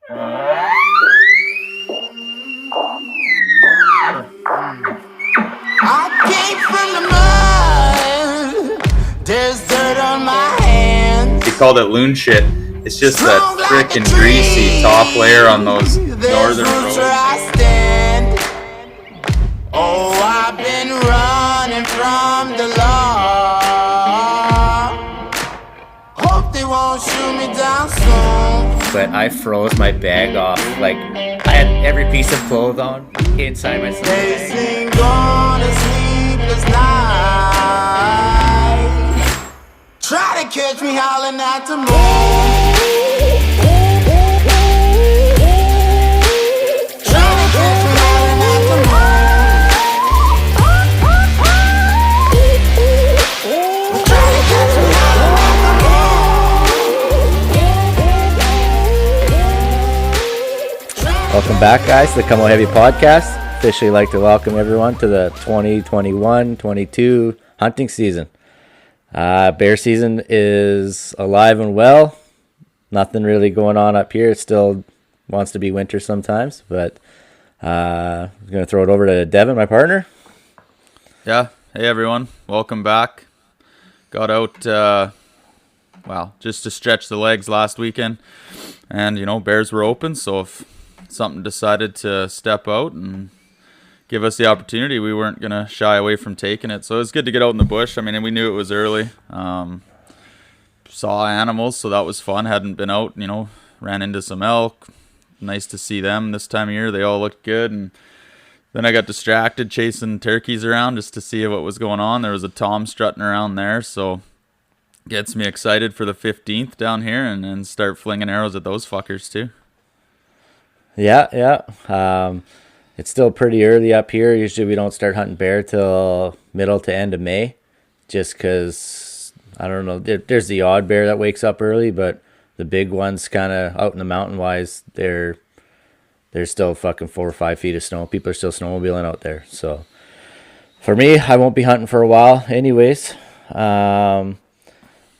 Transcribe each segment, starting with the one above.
I came from the mud. There's dirt on my hands. They called it loon shit. It's just that frickin' greasy top layer on those northern roads. Oh, I've been running from the law. Hope they won't shoot me down soon. But I froze my bag off. Like, I had every piece of clothes on inside my sleeping bag. Chasing gone a sleepless night. Try to catch me howling at the moon. Welcome back, guys, to the Come On Heavy podcast. Officially like to welcome everyone to the 2021-22 hunting season. Bear season is alive and well. Nothing really going on up here. It still wants to be winter sometimes, but I'm going to throw it over to Devin, my partner. Yeah. Hey, everyone. Welcome back. Got out, just to stretch the legs last weekend. And, bears were open, so if something decided to step out and give us the opportunity, we weren't going to shy away from taking it. So it was good to get out in the bush. I mean, and we knew it was early. Saw animals, so that was fun. Hadn't been out, ran into some elk. Nice to see them this time of year. They all looked good. And then I got distracted chasing turkeys around just to see what was going on. There was a tom strutting around there, so gets me excited for the 15th down here and then start flinging arrows at those fuckers too. Yeah. It's still pretty early up here. Usually we don't start hunting bear till middle to end of May, just because, I don't know, there's the odd bear that wakes up early, but the big ones kind of out in the mountain wise, there's still fucking 4 or 5 feet of snow. People are still snowmobiling out there. So for me, I won't be hunting for a while anyways. But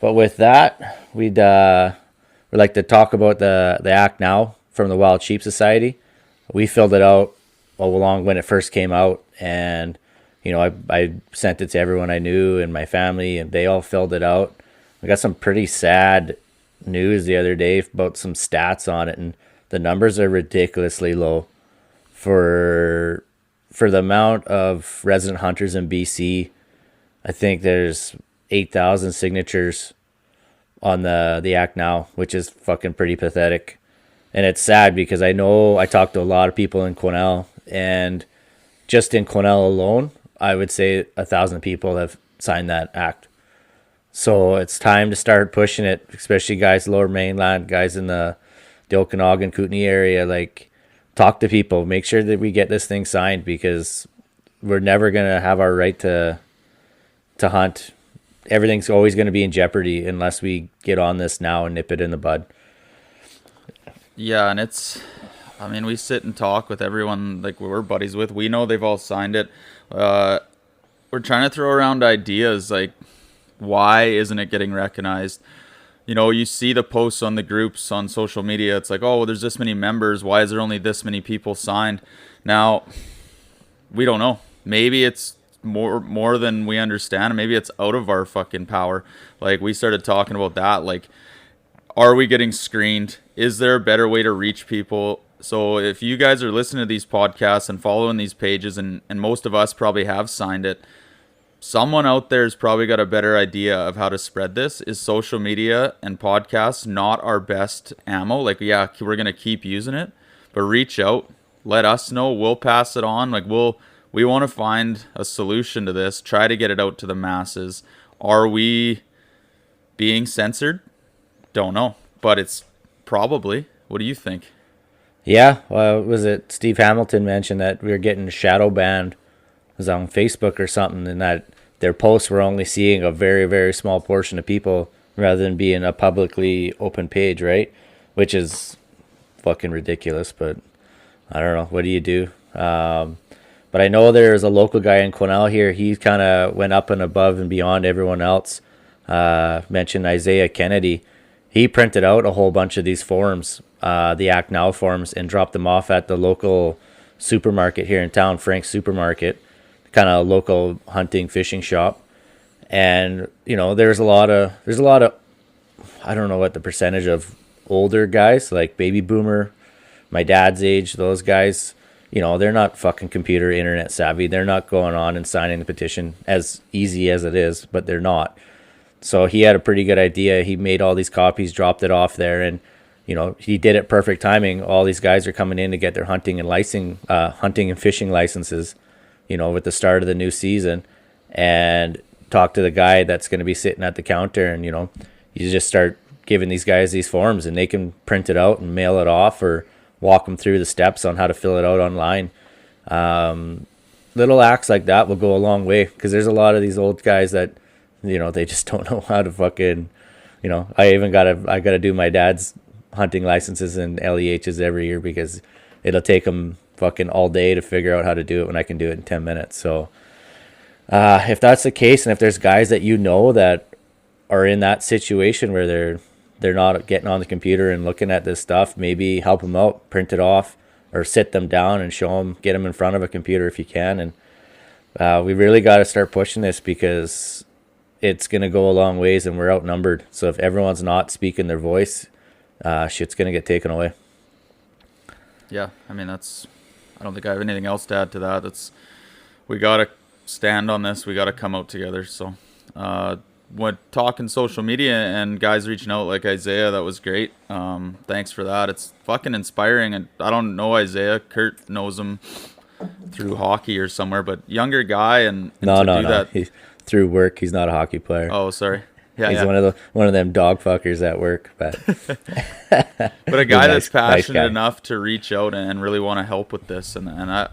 with that, we'd like to talk about the Act Now from the Wild Sheep Society. We filled it out all along when it first came out, and I sent it to everyone I knew and my family, and they all filled it out. I got some pretty sad news the other day about some stats on it, and the numbers are ridiculously low for the amount of resident hunters in BC. I think there's 8,000 signatures on the Act Now, which is fucking pretty pathetic. And it's sad because I know I talked to a lot of people in Quesnel, and just in Quesnel alone, I would say 1,000 people have signed that act. So it's time to start pushing it, especially guys lower mainland, guys in the Okanagan, Kootenay area. Like, talk to people, make sure that we get this thing signed, because we're never going to have our right to hunt. Everything's always going to be in jeopardy unless we get on this now and nip it in the bud. Yeah, and we sit and talk with everyone like we're buddies with. We know they've all signed it. We're trying to throw around ideas like, why isn't it getting recognized? You see the posts on the groups on social media. It's like, oh, well, there's this many members. Why is there only this many people signed? Now, we don't know. Maybe it's more than we understand. Maybe it's out of our fucking power. Like, we started talking about that. Like, are we getting screened? Is there a better way to reach people? So if you guys are listening to these podcasts and following these pages, and most of us probably have signed it, someone out there has probably got a better idea of how to spread this. Is social media and podcasts not our best ammo? Like, yeah, we're going to keep using it, but reach out. Let us know. We'll pass it on. Like, we want to find a solution to this, try to get it out to the masses. Are we being censored? Don't know, but it's probably. What do you think? Yeah, was it Steve Hamilton mentioned that we were getting shadow banned? It was on Facebook or something, and that their posts were only seeing a very, very small portion of people rather than being a publicly open page, right? Which is fucking ridiculous, but I don't know. What do you do? But I know there's a local guy in Quesnel here. He kind of went up and above and beyond everyone else. Mentioned Isaiah Kennedy. He printed out a whole bunch of these forms the Act Now forms and dropped them off at the local supermarket here in town, Frank's Supermarket, kind of local hunting fishing shop. And there's a lot of I don't know what the percentage of older guys, like baby boomer, my dad's age, those guys, they're not fucking computer internet savvy. They're not going on and signing the petition, as easy as it is, but they're not. So he had a pretty good idea. He made all these copies, dropped it off there, and he did it perfect timing. All these guys are coming in to get their hunting and fishing licenses, with the start of the new season, and talk to the guy that's going to be sitting at the counter, and you just start giving these guys these forms, and they can print it out and mail it off, or walk them through the steps on how to fill it out online. Little acts like that will go a long way, because there's a lot of these old guys that they just don't know how to fucking I gotta do my dad's hunting licenses and LEHs every year, because it'll take them fucking all day to figure out how to do it when I can do it in 10 minutes. So if that's the case, and if there's guys that that are in that situation where they're not getting on the computer and looking at this stuff, maybe help them out, print it off, or sit them down and show them, get them in front of a computer if you can. And we really got to start pushing this, because it's going to go a long ways, and we're outnumbered. So if everyone's not speaking their voice, shit's going to get taken away. Yeah, I mean, I don't think I have anything else to add to that. We got to stand on this. We got to come out together. So when talking social media and guys reaching out like Isaiah, that was great. Thanks for that. It's fucking inspiring. And I don't know Isaiah. Kurt knows him through hockey or somewhere, but younger guy. And no. That, through work. He's not a hockey player. Oh, sorry. Yeah, he's one of them dog fuckers at work, but but a guy that's passionate enough to reach out and really want to help with this, and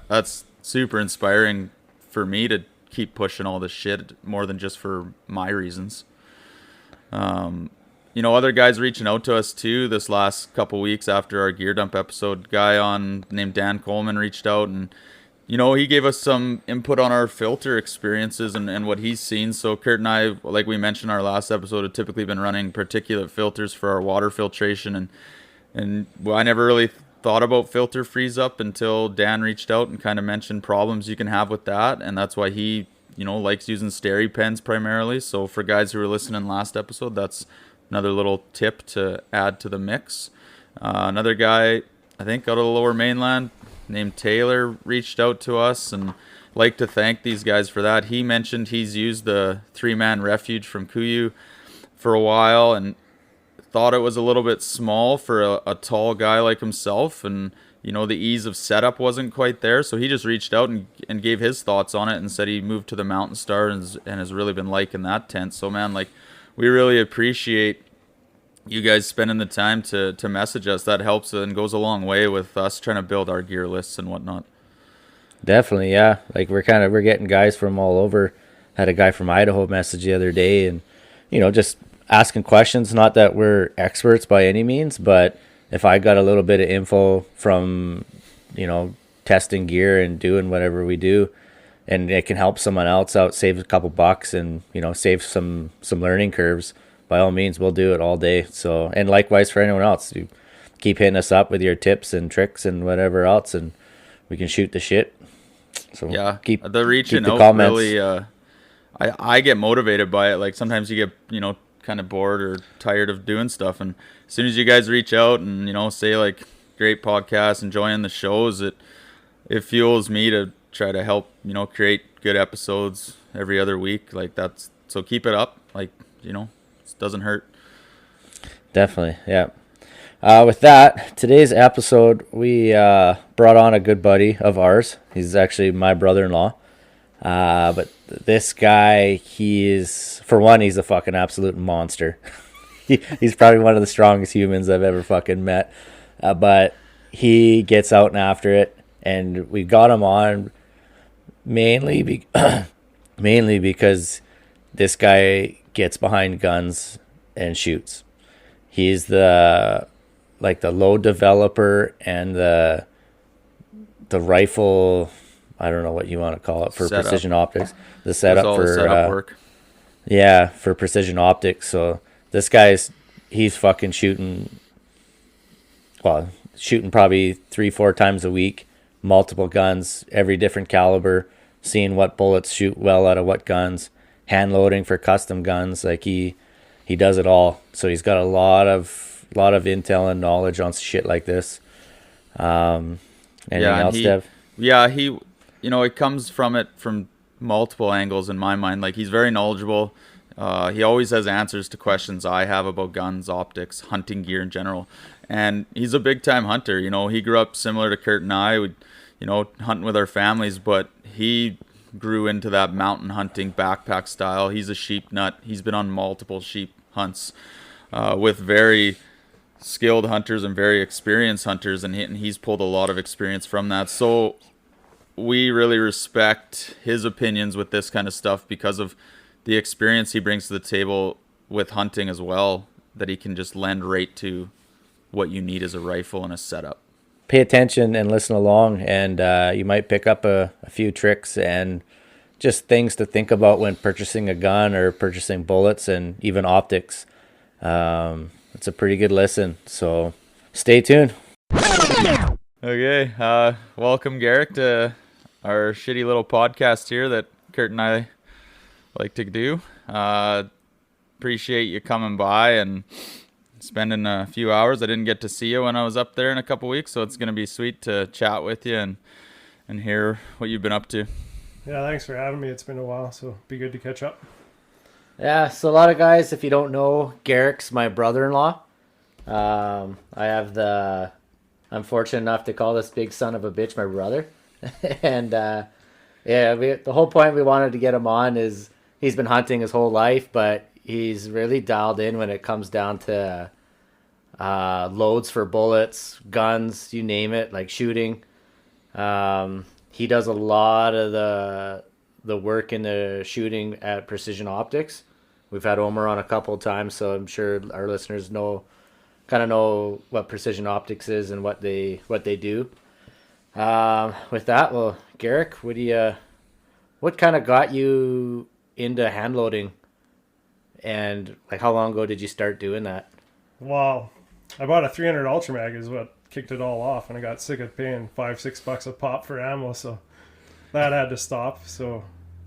that's super inspiring for me to keep pushing all this shit, more than just for my reasons. Other guys reaching out to us too this last couple weeks after our Gear Dump episode. Guy named Dan Coleman reached out, and he gave us some input on our filter experiences and what he's seen. So Kurt and I, like we mentioned in our last episode, have typically been running particulate filters for our water filtration. And I never really thought about filter freeze up until Dan reached out and kind of mentioned problems you can have with that. And that's why he, likes using SteriPens primarily. So for guys who were listening last episode, that's another little tip to add to the mix. Another guy, I think out of the Lower Mainland, named Taylor, reached out to us, and like to thank these guys for that. He mentioned he's used the 3-man refuge from Kuyu for a while and thought it was a little bit small for a tall guy like himself, and the ease of setup wasn't quite there. So he just reached out and gave his thoughts on it, and said he moved to the Mountain Star and has really been liking that tent. So man, we really appreciate you guys spending the time to message us. That helps and goes a long way with us trying to build our gear lists and whatnot. Definitely, yeah. We're getting guys from all over. Had a guy from Idaho message the other day, and just asking questions. Not that we're experts by any means, but if I got a little bit of info from testing gear and doing whatever we do, and it can help someone else out, save a couple bucks, and save some learning curves, by all means, we'll do it all day. So, and likewise for anyone else, you keep hitting us up with your tips and tricks and whatever else, and we can shoot the shit. So yeah, keep the reaching keep the out comments. really. I get motivated by it. Like sometimes you get kind of bored or tired of doing stuff, and as soon as you guys reach out and say like great podcast, enjoying the shows, it fuels me to try to help create good episodes every other week. Like that's, so keep it up. Like it doesn't hurt. Definitely, yeah. With that, today's episode, we brought on a good buddy of ours. He's actually my brother-in-law. But this guy, he's a fucking absolute monster. He's probably one of the strongest humans I've ever fucking met. But he gets out and after it, and we got him on mainly because this guy gets behind guns and shoots. He's the load developer and the rifle, I don't know what you want to call it, for setup. Precision Optics. The setup for setup work. Yeah, for Precision Optics. So this guy's, he's fucking shooting well, shooting probably 3-4 times a week, multiple guns, every different caliber, seeing what bullets shoot well out of what guns, hand loading for custom guns. Like he does it all. So he's got a lot of intel and knowledge on shit like this. Anything else, Dev? Yeah, it comes from it from multiple angles in my mind. Like, he's very knowledgeable. He always has answers to questions I have about guns, optics, hunting gear in general. And he's a big time hunter. He grew up similar to Kurt and I, would, hunting with our families, but he grew into that mountain hunting backpack style. He's a sheep nut. He's been on multiple sheep hunts with very skilled hunters and very experienced hunters, and he's pulled a lot of experience from that. So we really respect his opinions with this kind of stuff because of the experience he brings to the table with hunting as well, that he can just lend right to what you need as a rifle and a setup. Pay attention and listen along, and you might pick up a few tricks and just things to think about when purchasing a gun or purchasing bullets and even optics. It's a pretty good listen, so stay tuned. Okay, welcome Garrick to our shitty little podcast here that Kurt and I like to do. Appreciate you coming by and spending a few hours. I didn't get to see you when I was up there in a couple weeks, so it's going to be sweet to chat with you and hear what you've been up to. Yeah, thanks for having me. It's been a while, so be good to catch up. Yeah, so a lot of guys, if you don't know, Garrick's my brother-in-law. I'm fortunate enough to call this big son of a bitch my brother. And the whole point we wanted to get him on is he's been hunting his whole life, but he's really dialed in when it comes down to loads for bullets, guns, you name it, like shooting. He does a lot of the work in the shooting at Precision Optics. We've had Omer on a couple of times, so I'm sure our listeners know what Precision Optics is and what they do. With that, well, Garrick, what kind of got you into hand loading, and like how long ago did you start doing that? Well, I bought a 300 Ultra Mag is what kicked it all off, and I got sick of paying $5-6 a pop for ammo, so that had to stop. So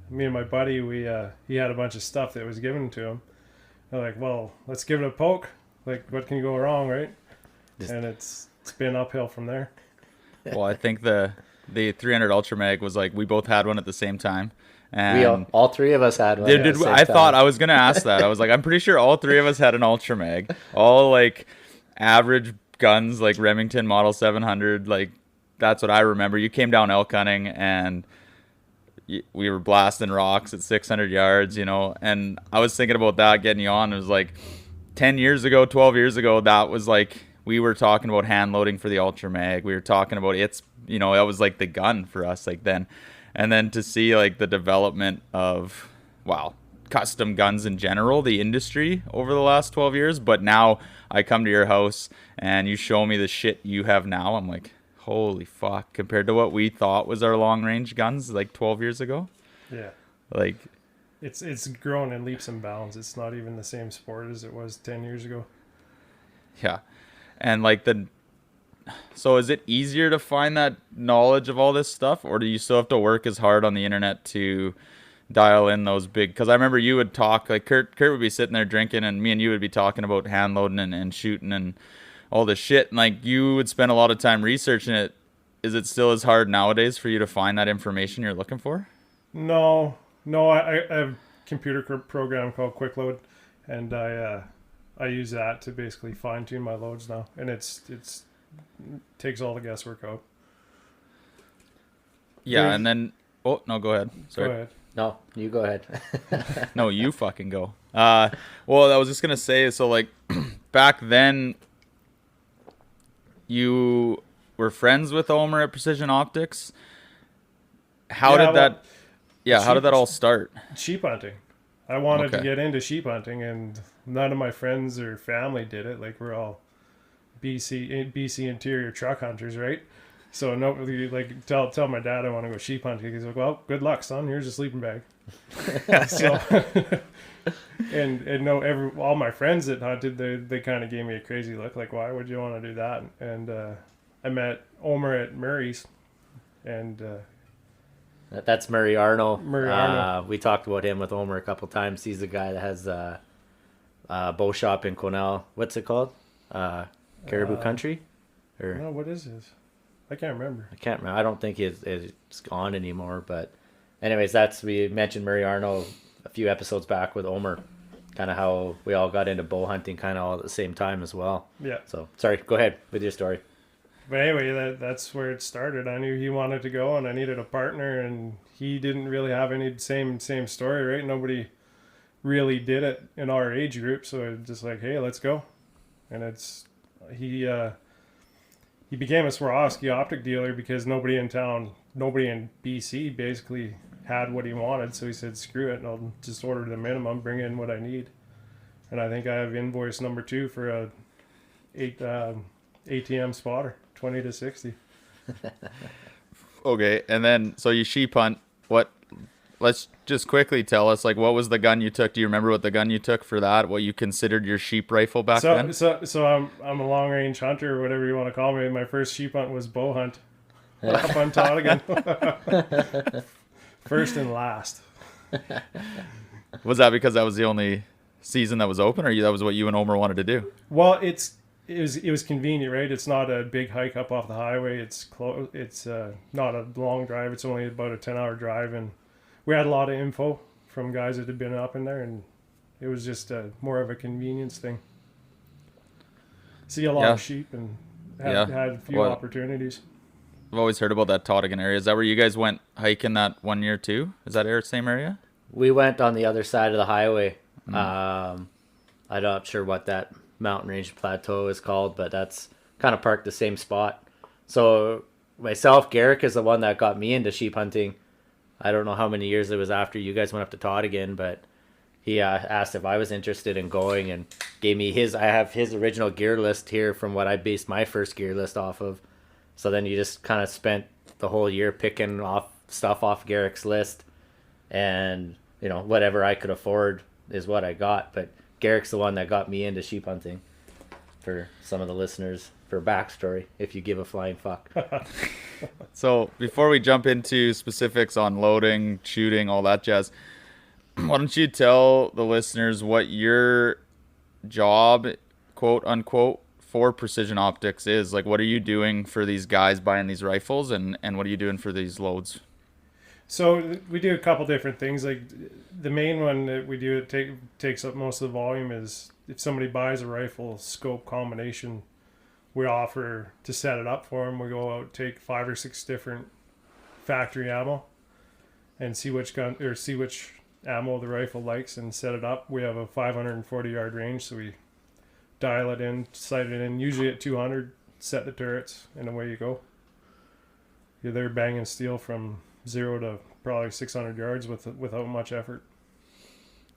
me and my buddy, he had a bunch of stuff that was given to him. We're like, well, let's give it a poke. Like, what can go wrong, right? And it's been uphill from there. Well, I think the 300 Ultra Mag was like, we both had one at the same time. And all three of us had one. I thought I was going to ask that. I was like, I'm pretty sure all three of us had an Ultra Mag. All like average guns, like Remington Model 700. Like, that's what I remember. You came down elk hunting and we were blasting rocks at 600 yards, and I was thinking about that, getting you on. It was like 10 years ago, 12 years ago, that was like, we were talking about hand loading for the Ultra Mag. We were talking about that was like the gun for us like then. And then to see like the development of, custom guns in general, the industry over the last 12 years. But now I come to your house and you show me the shit you have now. I'm like, holy fuck, compared to what we thought was our long range guns like 12 years ago. Yeah. Like, it's grown in leaps and bounds. It's not even the same sport as it was 10 years ago. Yeah. And like so is it easier to find that knowledge of all this stuff, or do you still have to work as hard on the internet to dial in those big? Because I remember you would talk, like Kurt would be sitting there drinking, and me and you would be talking about hand loading and shooting and all this shit, and like you would spend a lot of time researching it. Is it still as hard nowadays for you to find that information you're looking for? No, I have a computer program called Quick Load, and I use that to basically fine tune my loads now, and it takes all the guesswork out. Yeah, and then go ahead. Sorry. Go ahead. No, you go ahead. No, you fucking go. Well, I was just gonna say, so like back then, you were friends with Omer at Precision Optics. How did that all start? Sheep hunting. I wanted to get into sheep hunting, and none of my friends or family did it. Like, we're all BC interior truck hunters, right? So nobody like tell my dad I want to go sheep hunting. He's like, well, good luck, son. Here's a sleeping bag. So and no, all my friends that hunted, they kind of gave me a crazy look, like, why would you want to do that? And I met Omer at Murray's, and That's Murray Arno. Murray Arno. We talked about him with Omer a couple times. He's the guy that has a bow shop in Cornell. What's it called? Caribou Country? Or no, what is this? I can't remember. I can't remember. I don't think it's gone anymore. But anyways, we mentioned Murray Arno a few episodes back with Omer. Kind of how we all got into bow hunting kind of all at the same time as well. Yeah. So, sorry, go ahead with your story. But anyway, that's where it started. I knew he wanted to go, and I needed a partner, and he didn't really have any same story, right? Nobody really did it in our age group, so it just like, hey, let's go. And he became a Swarovski optic dealer because nobody in BC basically had what he wanted. So he said, screw it, and I'll just order the minimum, bring in what I need. And I think I have invoice number 2 for a ATM spotter, 20 to 60. Okay, and then so you sheep hunt. Let's just quickly tell us, like, what was the gun you took? Do you remember what the gun you took for that? What you considered your sheep rifle back then? So I'm a long range hunter, or whatever you want to call me. My first sheep hunt was bow hunt up on Tottigan. First and last. Was that because that was the only season that was open, or that was what you and Omer wanted to do? Well, it was convenient, right? It's not a big hike up off the highway. It's close. It's not a long drive. It's only about a 10-hour drive, and we had a lot of info from guys that had been up in there, and it was just more of a convenience thing. See a lot of sheep and had a few opportunities. I've always heard about that Tottigan area. Is that where you guys went hiking that one year too? Is that same area? We went on the other side of the highway. I'm not sure what that mountain range plateau is called, but that's kind of parked the same spot. So myself, Garrick is the one that got me into sheep hunting. I don't know how many years it was after you guys went up to Tottigan, but he asked if I was interested in going and gave me I have his original gear list here from what I based my first gear list off of. So then you just kind of spent the whole year picking off stuff off Garrick's list, and whatever I could afford is what I got. But Garrick's the one that got me into sheep hunting, for some of the listeners, for backstory, if you give a flying fuck. So before we jump into specifics on loading, shooting, all that jazz, why don't you tell the listeners what your job, quote unquote, for Precision Optics is? Like, what are you doing for these guys buying these rifles, and what are you doing for these loads? So we do a couple different things. Like, the main one that we do, takes up most of the volume, is if somebody buys a rifle scope combination, we offer to set it up for them. We go out, take 5 or 6 different factory ammo, and see which ammo the rifle likes, and set it up. We have a 540 yard range, so we dial it in, sight it in, usually at 200, set the turrets, and away you go. You're there banging steel from 0 to probably 600 yards without much effort.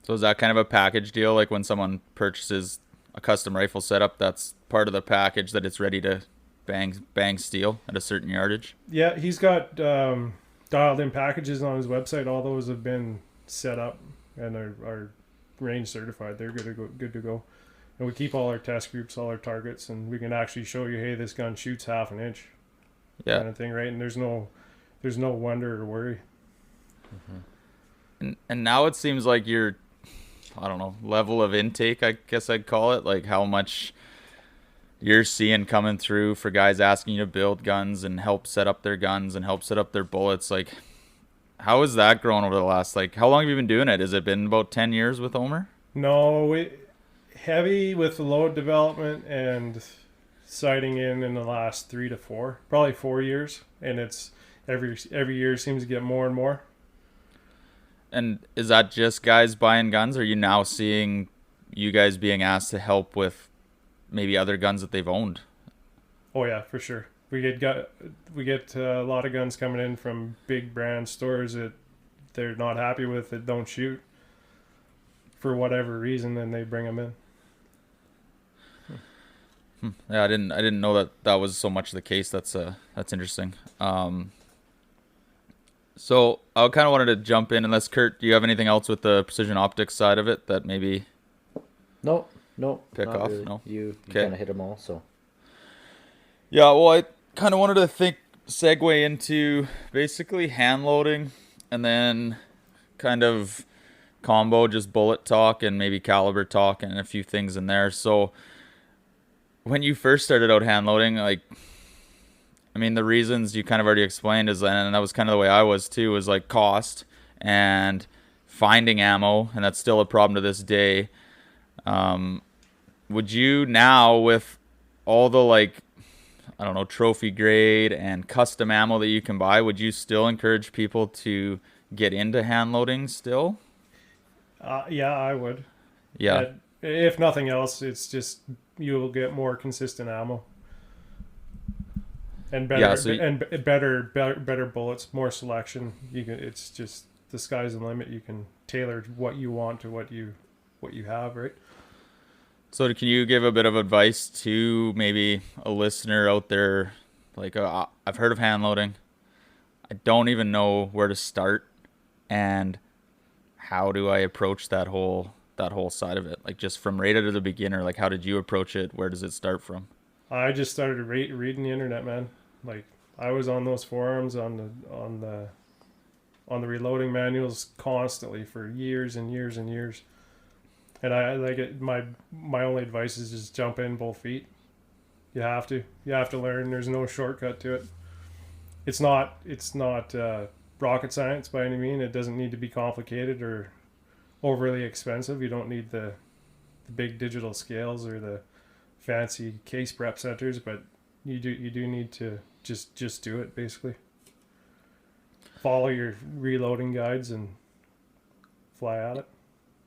So is that kind of a package deal? Like when someone purchases a custom rifle setup, that's part of the package, that it's ready to bang steel at a certain yardage? Yeah, he's got dialed in packages on his website. All those have been set up and are range certified. They're good to go. And we keep all our test groups, all our targets, and we can actually show you, hey, this gun shoots half an inch, kind of thing, right? And there's no wonder or worry. Mm-hmm. And now it seems like your, I don't know, level of intake, I guess I'd call it, like how much you're seeing coming through for guys asking you to build guns and help set up their guns and help set up their bullets. Like, how has that grown over the last, like, how long have you been doing it? Has it been about 10 years with Omer? No, heavy with the load development and sighting in the last 3 to 4, probably 4 years, and it's every year seems to get more and more. And is that just guys buying guns, or are you now seeing you guys being asked to help with maybe other guns that they've owned? Oh yeah, for sure. We get a lot of guns coming in from big brand stores that they're not happy with, that don't shoot for whatever reason, then they bring them in. Yeah, I didn't know that that was so much the case. That's interesting. So I kind of wanted to jump in, unless Kurt, do you have anything else with the precision optics side of it that maybe No, no, pick not off? really. No. You Okay. kind of hit them all. So Yeah, well, I kind of wanted to segue into basically hand loading, and then kind of combo, just bullet talk and maybe caliber talk and a few things in there. So when you first started out hand loading, like, I mean, the reasons you kind of already explained is, and that was kind of the way I was too, was like cost and finding ammo, and that's still a problem to this day. Would you now, with all the, like, I don't know, trophy grade and custom ammo that you can buy, would you still encourage people to get into hand loading still? Yeah, I would. Yeah. If nothing else, it's just you'll get more consistent ammo and better Yeah, so better bullets, more selection. You can. It's just the sky's the limit. You can tailor what you want to what you have, right? So can you give a bit of advice to maybe a listener out there? Like, I've heard of hand loading. I don't even know where to start, and how do I approach that whole side of it? Like, just from right out of the beginner, like, how did you approach it? Where does it start from? I just started reading the internet, man. Like I was on those forums on the reloading manuals constantly for years and years and years. And I like it. My only advice is just jump in both feet. You have to learn. There's no shortcut to it. It's not rocket science by any means. It doesn't need to be complicated or overly expensive. You don't need the big digital scales or the fancy case prep centers, but you do need to just do it, basically. Follow your reloading guides and fly at it.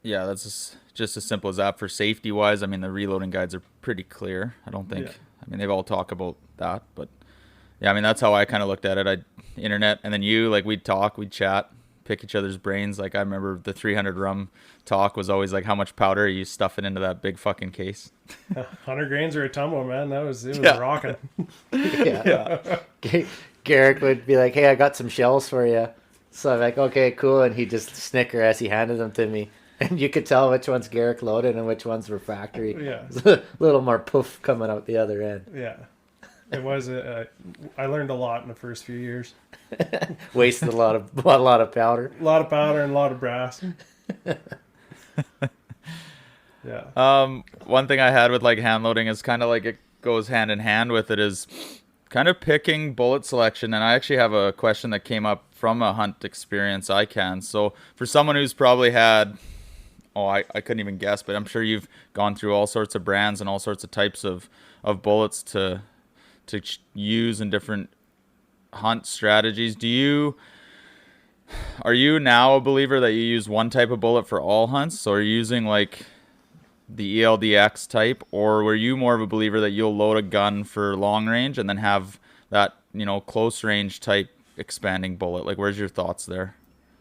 Yeah, that's just as simple as that. For safety wise, I mean, the reloading guides are pretty clear. I don't think, Yeah. I mean, they've all talk about that, but yeah, I mean, that's how I kind of looked at it. Internet, and then you, like, we'd talk, we'd chat, pick each other's brains. Like, I remember the 300 rum talk was always like, how much powder are you stuffing into that big fucking case? 100 grains or a tumble, man. It was Yeah. rocking. yeah. Garrick would be like, "Hey, I got some shells for you." So I'm like, "Okay, cool," and he'd just snicker as he handed them to me. And you could tell which ones Garrick loaded and which ones were factory. Yeah. A little more poof coming out the other end. Yeah. It was I learned a lot in the first few years. Wasted a lot of powder. A lot of powder and a lot of brass. Yeah. One thing I had with, like, hand loading is kind of like, it goes hand in hand with it, is kind of picking bullet selection. And I actually have a question that came up from a hunt experience So for someone who's probably had, I couldn't even guess, but I'm sure you've gone through all sorts of brands and all sorts of types of bullets to use in different hunt strategies. Are you now a believer that you use one type of bullet for all hunts? So are you using, like, the ELDX type, or were you more of a believer that you'll load a gun for long range and then have that, close range type expanding bullet? Like, where's your thoughts there?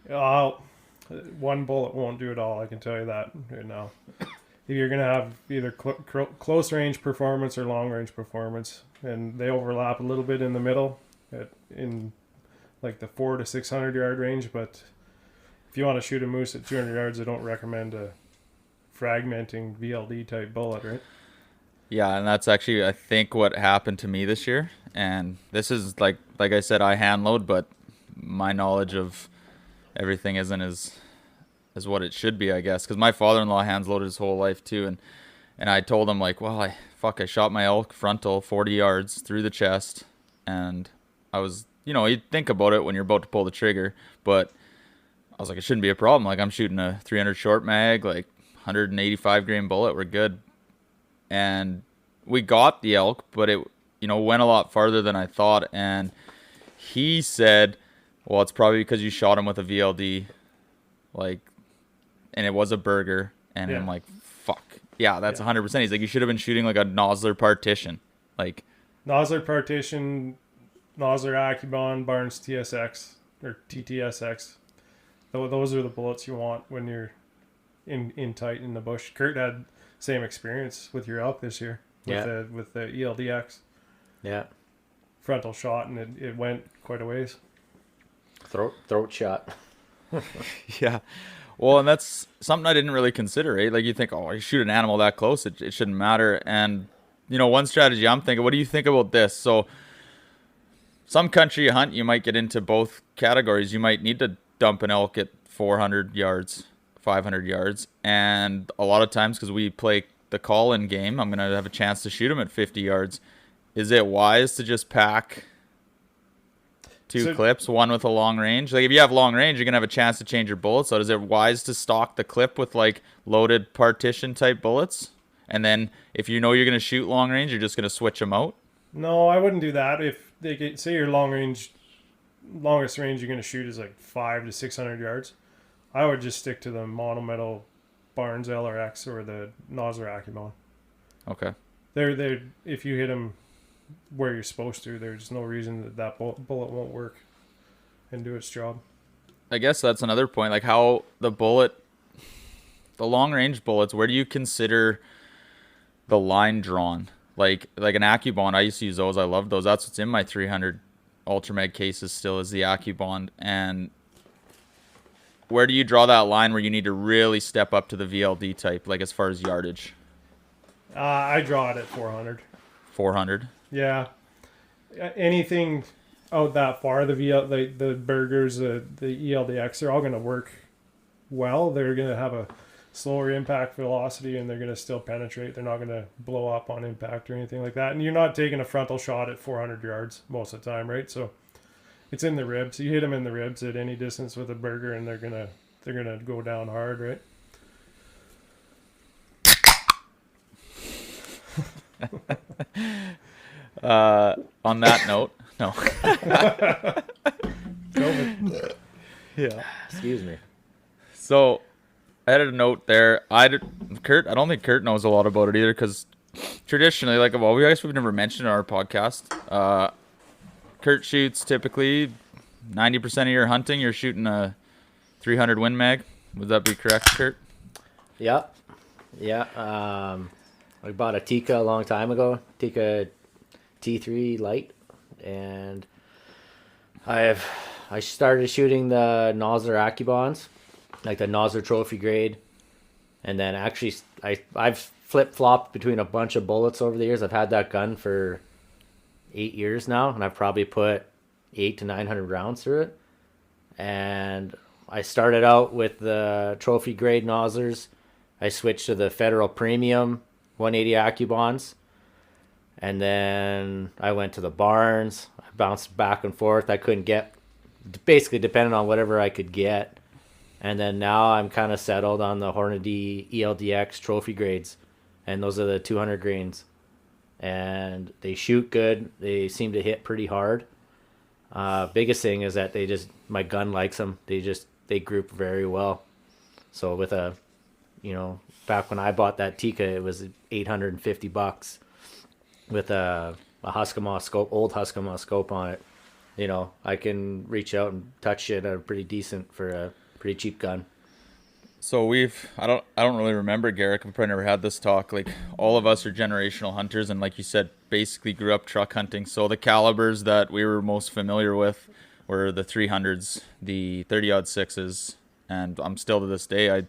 One bullet won't do it all. I can tell you that right now. If you're gonna have either close range performance or long range performance, and they overlap a little bit in the middle, in like the 400 to 600 yard range. But if you want to shoot a moose at 200 yards, I don't recommend a fragmenting VLD type bullet, right? Yeah, and that's actually, I think, what happened to me this year. And this is like I said, I hand load, but my knowledge of everything isn't as what it should be, I guess. Because my father-in-law hands loaded his whole life too, and I told him, like, well, I shot my elk frontal 40 yards through the chest, and I was, you'd think about it when you're about to pull the trigger, but I was like, it shouldn't be a problem. Like, I'm shooting a 300 short mag, like 185 grain bullet, we're good. And we got the elk, but it, went a lot farther than I thought. And he said, well, it's probably because you shot him with a VLD, like, and it was a burger. And Yeah. I'm like, fuck. Yeah, that's 100%. He's like, you should have been shooting like a Nosler partition. Like, Nosler partition, Nosler Accubon, Barnes TSX or TTSX. Those are the bullets you want when you're in tight in the bush. Kurt had same experience with your elk this year. Yeah. with the ELDX Yeah. frontal shot, and it went quite a ways. Throat shot. Yeah. Well, and that's something I didn't really consider, right? Like you think, oh, you shoot an animal that close, it shouldn't matter. And, one strategy I'm thinking, what do you think about this? So some country you hunt, you might get into both categories. You might need to dump an elk at 400 yards, 500 yards. And a lot of times, because we play the call-in game, I'm going to have a chance to shoot them at 50 yards. Is it wise to just pack two clips, one with a long range? Like if you have long range, you're gonna have a chance to change your bullets. So is it wise to stock the clip with like loaded partition type bullets? And then if you know you're gonna shoot long range, you're just gonna switch them out? No, I wouldn't do that. If they say your longest range you're going to shoot is like 500 to 600 yards, I would just stick to the monometal Barnes LRX or the Nosler Accubon. Okay. They're if you hit them where you're supposed to, there's no reason that bullet won't work and do its job. I guess that's another point. Like how the long range bullets, where do you consider the line drawn? Like an Accubond, I used to use those. I love those. That's what's in my 300 Ultramag cases still is the Accubond. And where do you draw that line where you need to really step up to the VLD type, like as far as yardage? I draw it at 400. 400? Yeah. Anything out that far, the Burgers, the ELDX, they're all going to work well. They're going to have a slower impact velocity, and they're going to still penetrate. They're not going to blow up on impact or anything like that. And you're not taking a frontal shot at 400 yards most of the time, right? So it's in the ribs. You hit them in the ribs at any distance with a Burger, and they're gonna go down hard, right? On that note, no. Yeah. Excuse me. So I added a note there. I don't think Kurt knows a lot about it either, because traditionally, like, well, we've never mentioned in our podcast. Kurt shoots typically 90% of your hunting. You're shooting a 300 Win Mag. Would that be correct, Kurt? Yep. Yeah. I bought a Tika a long time ago. Tika T3 Light, and I started shooting the Nosler Accubons, like the Nosler Trophy grade, and then actually I've flip-flopped between a bunch of bullets over the years. I've had that gun for 8 years now, and I've probably put 800 to 900 rounds through it. And I started out with the Trophy grade Noslers. I switched to the Federal Premium 180 Accubons. And then I went to the Barnes. I bounced back and forth. I couldn't get, basically depending on whatever I could get. And then now I'm kind of settled on the Hornady ELDX Trophy grades. And those are the 200 grains. And they shoot good. They seem to hit pretty hard. Biggest thing is that my gun likes them. They group very well. So with back when I bought that Tika, it was $850 with a Huskama scope, old Huskama scope on it. I can reach out and touch it at a pretty decent for a pretty cheap gun. So I don't really remember, Garrick. I've probably never had this talk. Like, all of us are generational hunters, and like you said, basically grew up truck hunting. So the calibers that we were most familiar with were the 300s, the 30-06s, and I'm still to this day. I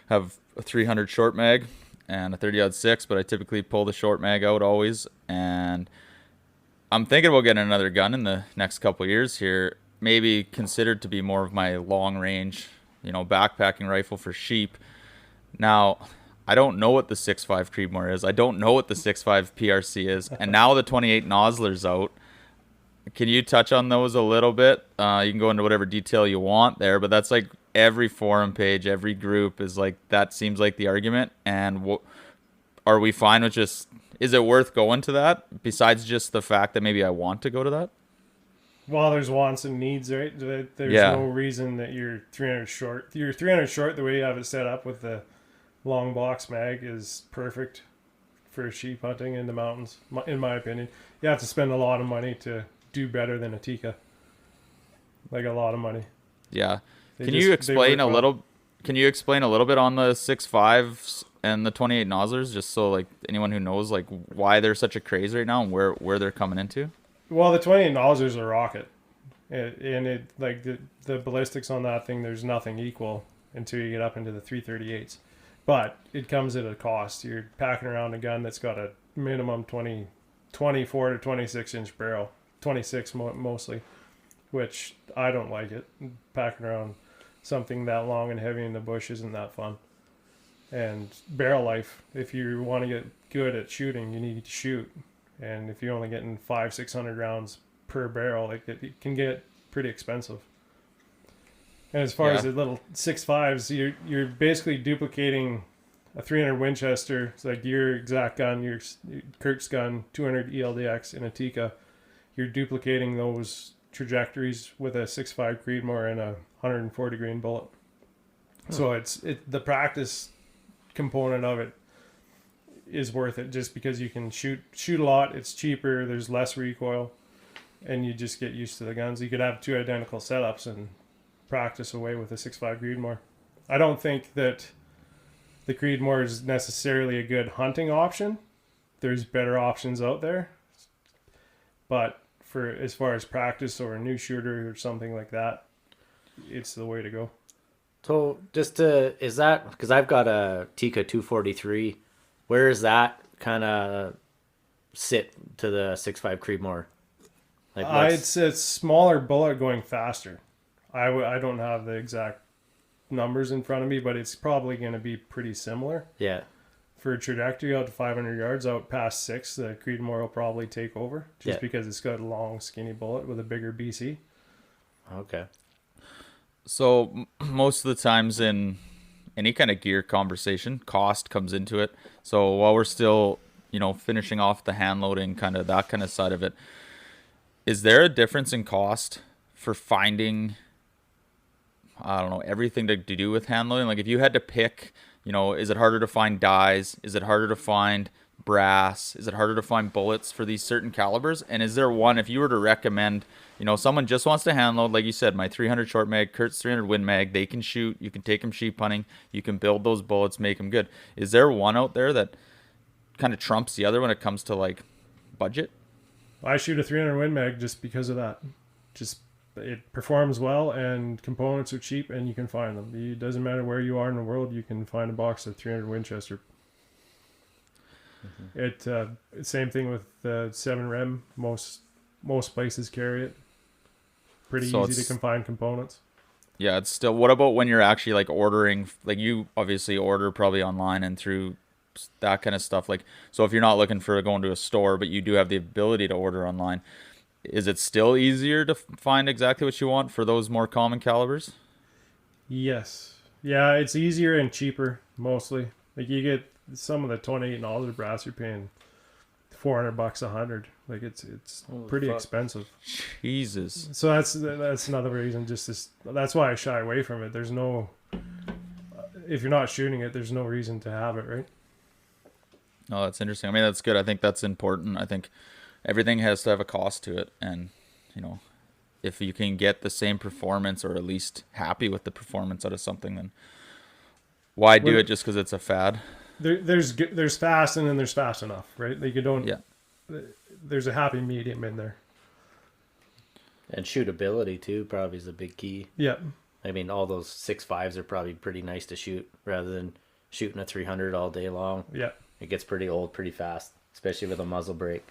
have a 300 short mag and a 30-06, but I typically pull the short mag out always. And I'm thinking about getting another gun in the next couple of years here, maybe considered to be more of my long range, backpacking rifle for sheep. Now, I don't know what the 6.5 Creedmoor is. I don't know what the 6.5 PRC is. And now the 28 Nosler's out. Can you touch on those a little bit? You can go into whatever detail you want there, but that's like every forum page, every group is like, that seems like the argument. And are we fine with is it worth going to that, besides just the fact that maybe I want to go to that? Well, there's wants and needs, right? There's no reason that you're 300 short. You're 300 short the way you have it set up with the long box mag is perfect for sheep hunting in the mountains, in my opinion. You have to spend a lot of money to do better than a Tika. Like, a lot of money. Yeah. Can you explain a little bit on the 6.5s and the 28 Nozzlers, just so like anyone who knows like why they're such a craze right now and where they're coming into? Well, the 28 Nozzlers are a rocket. And it like the ballistics on that thing, there's nothing equal until you get up into the 338s. But it comes at a cost. You're packing around a gun that's got a minimum 24 to 26 inch barrel, 26 mostly, which I don't like it. Packing around something that long and heavy in the bush isn't that fun. And barrel life, if you want to get good at shooting, you need to shoot. And if you're only getting 500-600 rounds per barrel, like it can get pretty expensive. And as far as the little 6.5s, you're basically duplicating a 300 Winchester. It's like your exact gun, your Kurt's gun, 200 ELDX in a Tikka. You're duplicating those trajectories with a 6.5 Creedmoor and a 140 grain bullet. So it's the practice component of it is worth it, just because you can shoot a lot. It's cheaper. There's less recoil, and you just get used to the guns. You could have two identical setups and practice away with a 6.5 Creedmoor. I don't think that the Creedmoor is necessarily a good hunting option. There's better options out there, but for as far as practice or a new shooter or something like that, it's the way to go. So is that, because I've got a Tikka 243, where does that kind of sit to the 6.5 Creedmoor? Like It's a smaller bullet going faster. I don't have the exact numbers in front of me, but it's probably going to be pretty similar. Yeah. For a trajectory out to 500 yards, out past 6, the Creedmoor will probably take over, just because it's got a long, skinny bullet with a bigger BC. Okay. So most of the times in any kind of gear conversation, cost comes into it. So while we're still, finishing off the hand loading, kind of that kind of side of it, is there a difference in cost for finding, I don't know, everything to do with hand loading? Like if you had to pick, is it harder to find dies? Is it harder to find brass? Is it harder to find bullets for these certain calibers? And is there one, if you were to recommend, someone just wants to hand load, like you said, my 300 short mag, Kurt's 300 Win Mag, they can shoot, you can take them sheep hunting, you can build those bullets, make them good. Is there one out there that kind of trumps the other when it comes to like budget? I shoot a 300 Win Mag just because of that. Just it performs well, and components are cheap, and you can find them. It doesn't matter where you are in the world, you can find a box of 300 Winchester. Mm-hmm. Same thing with the 7 Rem. Most places carry it. Pretty easy to find components. Yeah, it's still. What about when you're actually like ordering? Like you obviously order probably online and through that kind of stuff. Like, so if you're not looking for going to a store, but you do have the ability to order online, is it still easier to find exactly what you want for those more common calibers? Yes. Yeah, it's easier and cheaper mostly. Like you get some of the 28 Nozzler brass, you're paying $400 100. Like it's pretty expensive. Jesus. So that's another reason. That's why I shy away from it. There's no, if you're not shooting it, there's no reason to have it, right? No, that's interesting. I mean, that's good. I think that's important. I think everything has to have a cost to it, and if you can get the same performance or at least happy with the performance out of something, then why do it just because it's a fad? There's fast, and then there's fast enough, right? Like you don't. Yeah. There's a happy medium in there. And shootability too probably is a big key. Yeah. I mean, all those 6.5s are probably pretty nice to shoot rather than shooting a 300 all day long. Yeah. It gets pretty old pretty fast, especially with a muzzle brake.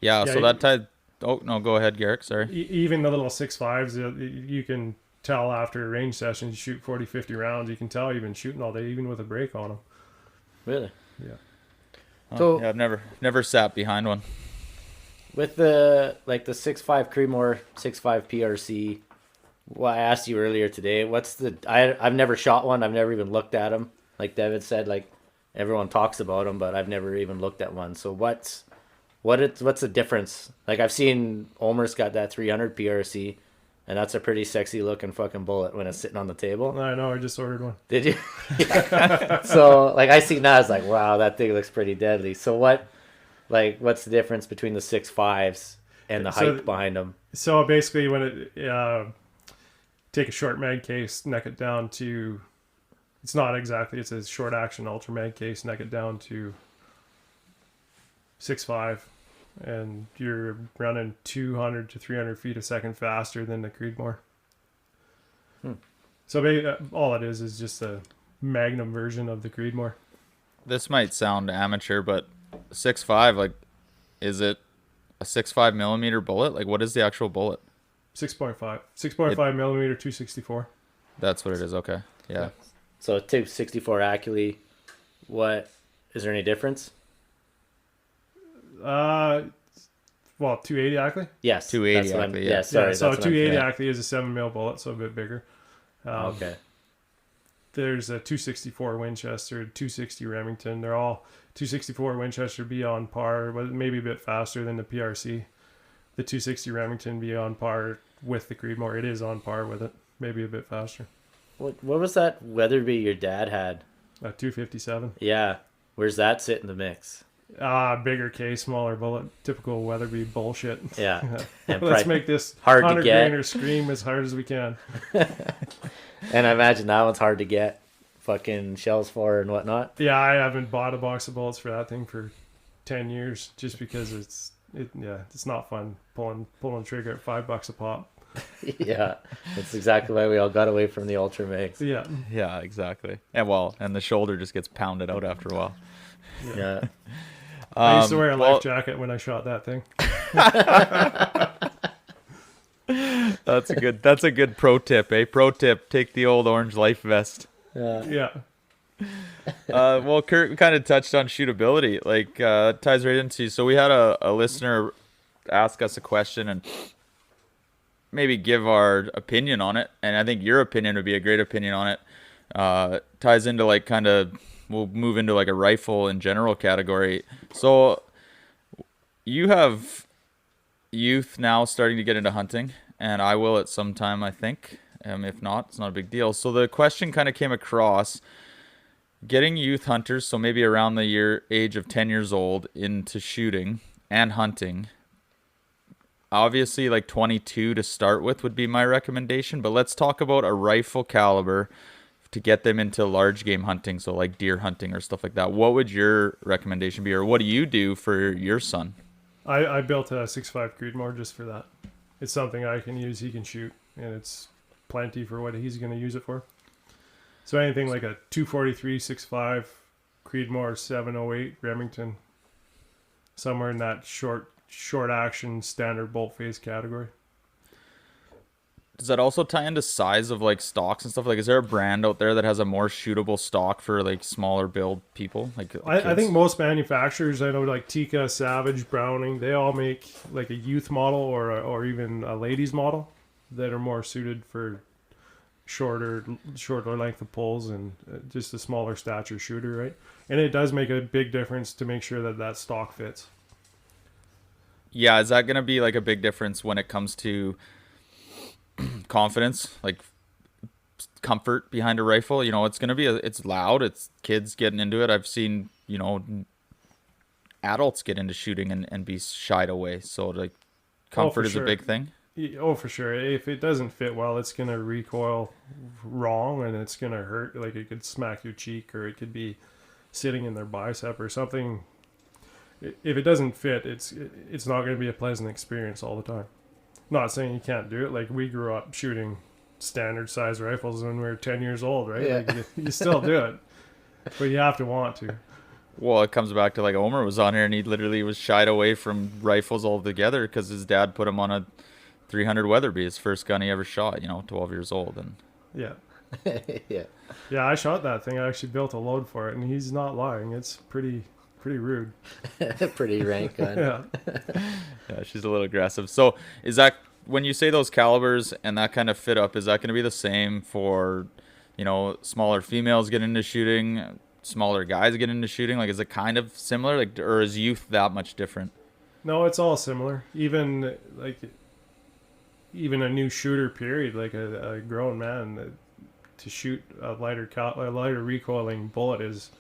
Yeah, so that tied. Oh no, go ahead, Garrick. Sorry. Even the little 6.5s, you can tell after a range session, you shoot 40, 50 rounds. You can tell you've been shooting all day, even with a brake on them. Really? Yeah. So yeah, I've never sat behind one. With the 6.5 Creedmoor, 6.5 PRC. Well, I asked you earlier today. I've never shot one. I've never even looked at them. Like David said, like everyone talks about them, but I've never even looked at one. So what's the difference? Like I've seen Omer's got that 300 PRC, and that's a pretty sexy looking fucking bullet when it's sitting on the table. I know. I just ordered one. Did you? So like I seen that, I was like, wow, that thing looks pretty deadly. So what's the difference between the 6.5s and the height behind them? So basically, when it take a short mag case, neck it down to It's not exactly. It's a short action ultra mag case, neck it down to 6.5, and you're running 200 to 300 feet a second faster than the Creedmoor. So all it is just a Magnum version of the Creedmoor. This might sound amateur, but 6.5, like, is it a 6.5 millimeter bullet? Like, what is the actual bullet? 6.5 millimeter 264. That's what it is. Okay. Yeah. So 264 accurately. What is there any difference? Well, 280 accurately. Yes, 280 that's what I'm- accurately, yeah. Yeah, sorry. Yeah, so that's what I'm- 280 yeah. accurately is a 7 mil bullet, so a bit bigger. Okay. There's a 264 Winchester, 260 Remington. They're all 264 Winchester be on par, but maybe a bit faster than the PRC. The 260 Remington be on par with the Creedmoor. It is on par with it, maybe a bit faster. What was that Weatherby your dad had? 257. Yeah. Where's that sit in the mix? Bigger case, smaller bullet. Typical Weatherby bullshit. Yeah. And Let's pri- make this hard to 100 get. grainer scream as hard as we can. And I imagine that one's hard to get fucking shells for and whatnot. Yeah, I haven't bought a box of bullets for that thing for 10 years just because it's not fun pulling the trigger at $5 a pop. Yeah. That's exactly why we all got away from the Ultra Mags. Yeah. Yeah, exactly. And the shoulder just gets pounded out after a while. Yeah. I used to wear a well- life jacket when I shot that thing. That's a good pro tip, eh? Pro tip, take the old orange life vest. Yeah. Well, Kurt kind of touched on shootability. Like, ties right into, so we had a listener ask us a question and maybe give our opinion on it. And I think your opinion would be a great opinion on it. Ties into like we'll move into like a rifle in general category. So you have youth now starting to get into hunting, and I will at some time, I think. If not, it's not a big deal. So the question kind of came across getting youth hunters, so maybe around the age of 10 years old, into shooting and hunting. Obviously, like 22 to start with would be my recommendation, but let's talk about a rifle caliber to get them into large game hunting, so like deer hunting or stuff like that. What would your recommendation be, or what do you do for your son? I built a 6.5 Creedmoor just for that. It's something I can use, he can shoot, and it's plenty for what he's going to use it for. So anything like a 243 6.5 Creedmoor 708 Remington, somewhere in that short action standard bolt face category. Does that also tie into size of like stocks and stuff? Like, is there a brand out there that has a more shootable stock for like smaller build people? Like I think most manufacturers, I know like Tikka, Savage, Browning, they all make like a youth model or even a ladies model that are more suited for shorter length of pulls and just a smaller stature shooter, right? And it does make a big difference to make sure that stock fits. Yeah, is that going to be like a big difference when it comes to confidence, like comfort behind a rifle? You know, it's going to be it's loud, it's kids getting into it. I've seen, you know, adults get into shooting and be shied away. So like comfort is sure. a big thing. Oh, for sure. If it doesn't fit well, it's going to recoil wrong and it's going to hurt. Like it could smack your cheek or it could be sitting in their bicep or something. If it doesn't fit, it's not going to be a pleasant experience all the time. Not saying you can't do it. Like we grew up shooting standard size rifles when we were 10 years old, right? Yeah. Like you still do it, but you have to want to. Well, it comes back to like Omer was on here and he literally was shied away from rifles altogether because his dad put him on a 300 Weatherby, his first gun he ever shot, 12 years old. And Yeah. Yeah. Yeah, I shot that thing. I actually built a load for it, and he's not lying. It's pretty rude. Pretty rank gun. Yeah. yeah, she's a little aggressive. So is that, when you say those calibers and that kind of fit up, is that going to be the same for, smaller females get into shooting, smaller guys get into shooting? Like, is it kind of similar? Like, or is youth that much different? No, it's all similar. Even a new shooter, period, like a grown man, to shoot a lighter recoiling bullet is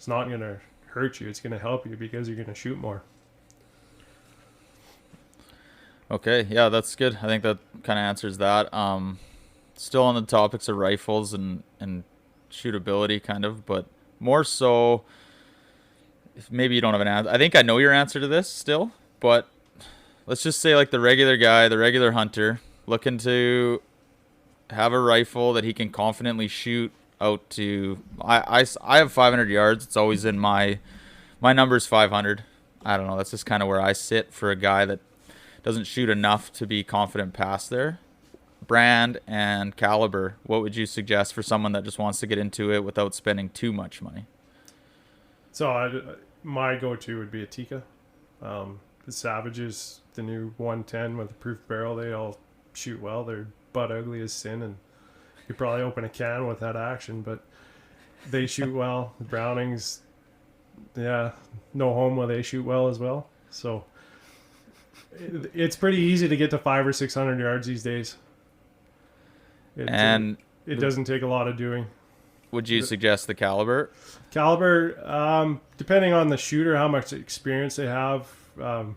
not going to hurt you. It's going to help you because you're going to shoot more. Okay, yeah, that's good. I think that kind of answers that. Still on the topics of rifles and shootability kind of, but more so, if maybe you don't have an answer. I think I know your answer to this still, but let's just say like the regular guy, the regular hunter, looking to have a rifle that he can confidently shoot out to. I have 500 yards. It's always in my number's 500. I don't know. That's just kind of where I sit for a guy that doesn't shoot enough to be confident past there. Brand and caliber, what would you suggest for someone that just wants to get into it without spending too much money? So my go-to would be a Tikka. The Savages, the new 110 with a proof barrel, they all shoot well. They're butt ugly as sin, and you probably open a can with that action, but they shoot well. The Brownings, yeah, no home where they shoot well as well. So it's pretty easy to get to 500 or 600 yards these days. And it doesn't take a lot of doing. would you suggest the caliber? Caliber, depending on the shooter, how much experience they have. A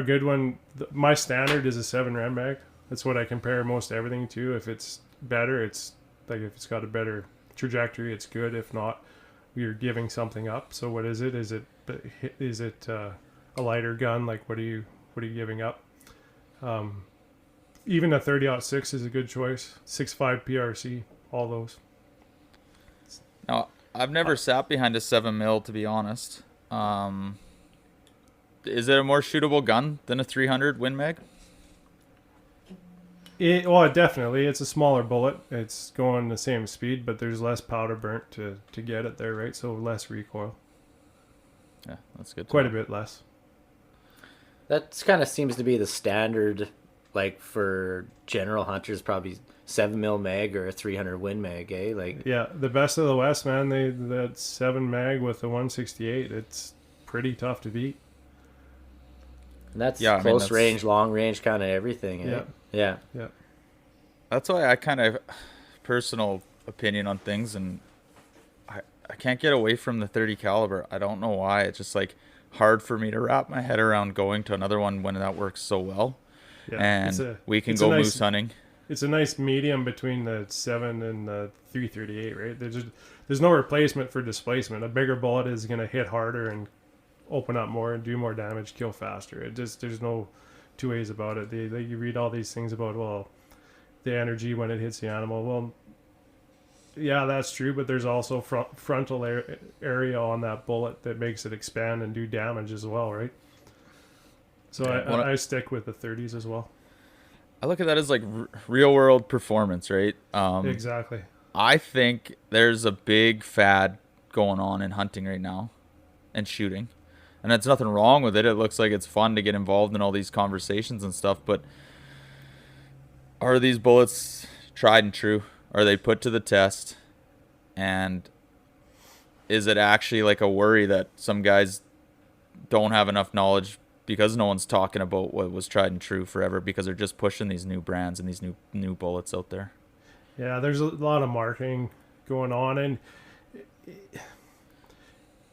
good one, my standard is a 7 Rem mag. That's what I compare most everything to. If it's better, it's like if it's got a better trajectory, it's good. If not, you're giving something up. So what is it? Is it a lighter gun? Like what are you giving up? Even a 30-06 is a good choice. 6.5 PRC, all those. No, I've never sat behind a 7 mil, to be honest. Is it a more shootable gun than a 300 Win Mag? Definitely. It's a smaller bullet. It's going the same speed, but there's less powder burnt to get it there, right? So less recoil. Yeah, that's good. Quite a bit less. That kind of seems to be the standard, like for general hunters, probably 7 mil mag or a 300 Win Mag, eh? Like, Yeah, the best of the West, man. That 7 mag with the 168. It's pretty tough to beat. and that's Yeah, I mean, close that's- range, long range, kind of everything. Eh? Yeah. Yeah. That's why I kind of personal opinion on things, and I can't get away from the 30 caliber. I don't know why. It's just like hard for me to wrap my head around going to another one when that works so well. Yeah. And we can it's a go nice- moose hunting. It's a nice medium between the 7 and the 338, right? There's no replacement for displacement. A bigger bullet is going to hit harder and open up more and do more damage, kill faster. There's no two ways about it. You read all these things about, well, the energy when it hits the animal. Well, yeah, that's true, but there's also frontal area on that bullet that makes it expand and do damage as well, right? So Yeah, I stick with the 30s as well. I look at that as like real world performance, right? Exactly. I think there's a big fad going on in hunting right now and shooting. And that's nothing wrong with it. It looks like it's fun to get involved in all these conversations and stuff, but are these bullets tried and true? Are they put to the test? And is it actually like a worry that some guys don't have enough knowledge because no one's talking about what was tried and true forever because they're just pushing these new brands and these new bullets out there? Yeah, there's a lot of marketing going on, and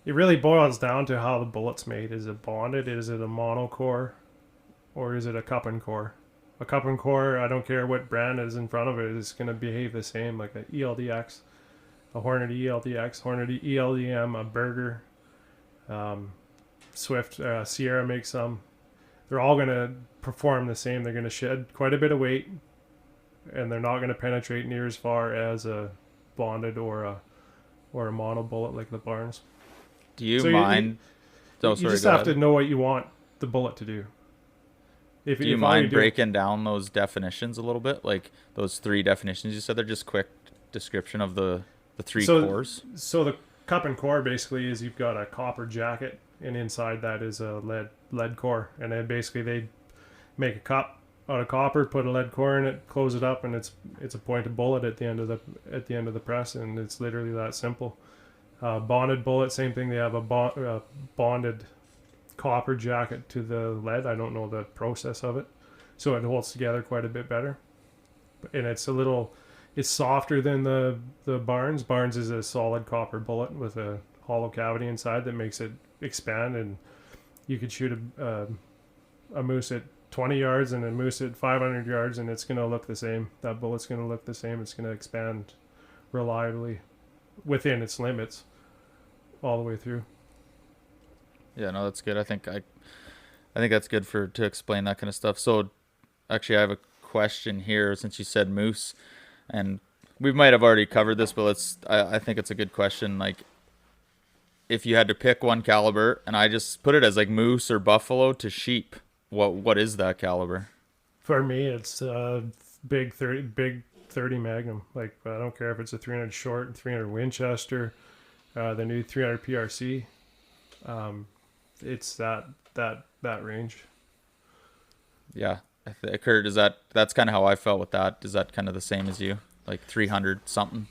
it really boils down to how the bullet's made. Is it bonded? Is it a monocore? Or is it a cup and core? A cup and core, I don't care what brand is in front of it, it's going to behave the same, like a ELDX, a Hornady ELDX, Hornady ELDM, a Berger, Swift, Sierra makes some. They're all going to perform the same. They're going to shed quite a bit of weight, and they're not going to penetrate near as far as a bonded or a mono bullet like the Barnes. Do you So mind? You just have to know what you want the bullet to do. Do you mind breaking down those definitions a little bit? Like those 3 definitions you said, they're just quick description of the 3 cores. So the cup and core basically is you've got a copper jacket, and inside that is a lead core, and then basically they make a cup out of copper, put a lead core in it, close it up, and it's a pointed bullet at the end of the press, and it's literally that simple. Bonded bullet, same thing. They have a bonded copper jacket to the lead. I don't know the process of it, so it holds together quite a bit better, and it's softer than the Barnes. Barnes is a solid copper bullet with a hollow cavity inside that makes it expand, and you could shoot a moose at 20 yards and a moose at 500 yards, and it's going to look the same. That bullet's going to look the same. It's going to expand reliably within its limits all the way through. Yeah, no, that's good. I think that's good to explain that kind of stuff. So actually, I have a question here since you said moose, and we might have already covered this, but I think it's a good question. Like, if you had to pick one caliber, and I just put it as like moose or buffalo to sheep, what is that caliber? For me, it's big 30 Magnum. Like, I don't care if it's a 300 short, 300 Winchester, the new 300 PRC. It's that range. Yeah, Kurt, that's kind of how I felt with that. Is that kind of the same as you, like 300 something?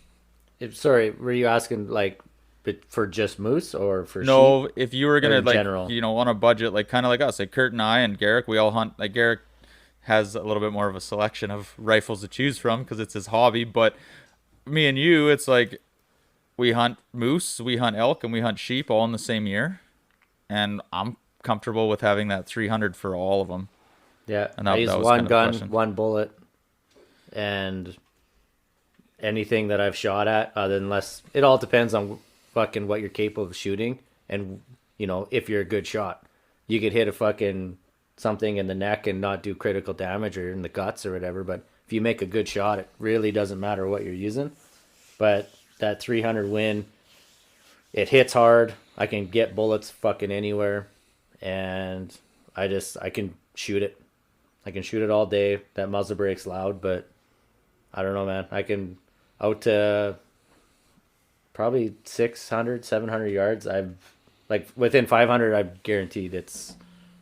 Sorry, were you asking like for just moose or for No, sheep? if you were gonna in like general? on a budget, like kind of like us, like Kurt and I and Garrick, we all hunt. Like Garrick has a little bit more of a selection of rifles to choose from because it's his hobby. But me and you, it's like we hunt moose, we hunt elk, and we hunt sheep all in the same year. And I'm comfortable with having that 300 for all of them. Yeah, And I that use was one kind of the gun, question. one bullet, and anything that I've shot at, unless it all depends on fucking what you're capable of shooting, and if you're a good shot, you could hit a fucking something in the neck and not do critical damage or in the guts or whatever. But if you make a good shot, it really doesn't matter what you're using. But that 300 Win, it hits hard. I can get bullets fucking anywhere, and I can shoot it. I can shoot it all day. That muzzle breaks loud, but I don't know, man. I can out to probably 600, 700 yards. I've like within 500. I'm guaranteed it's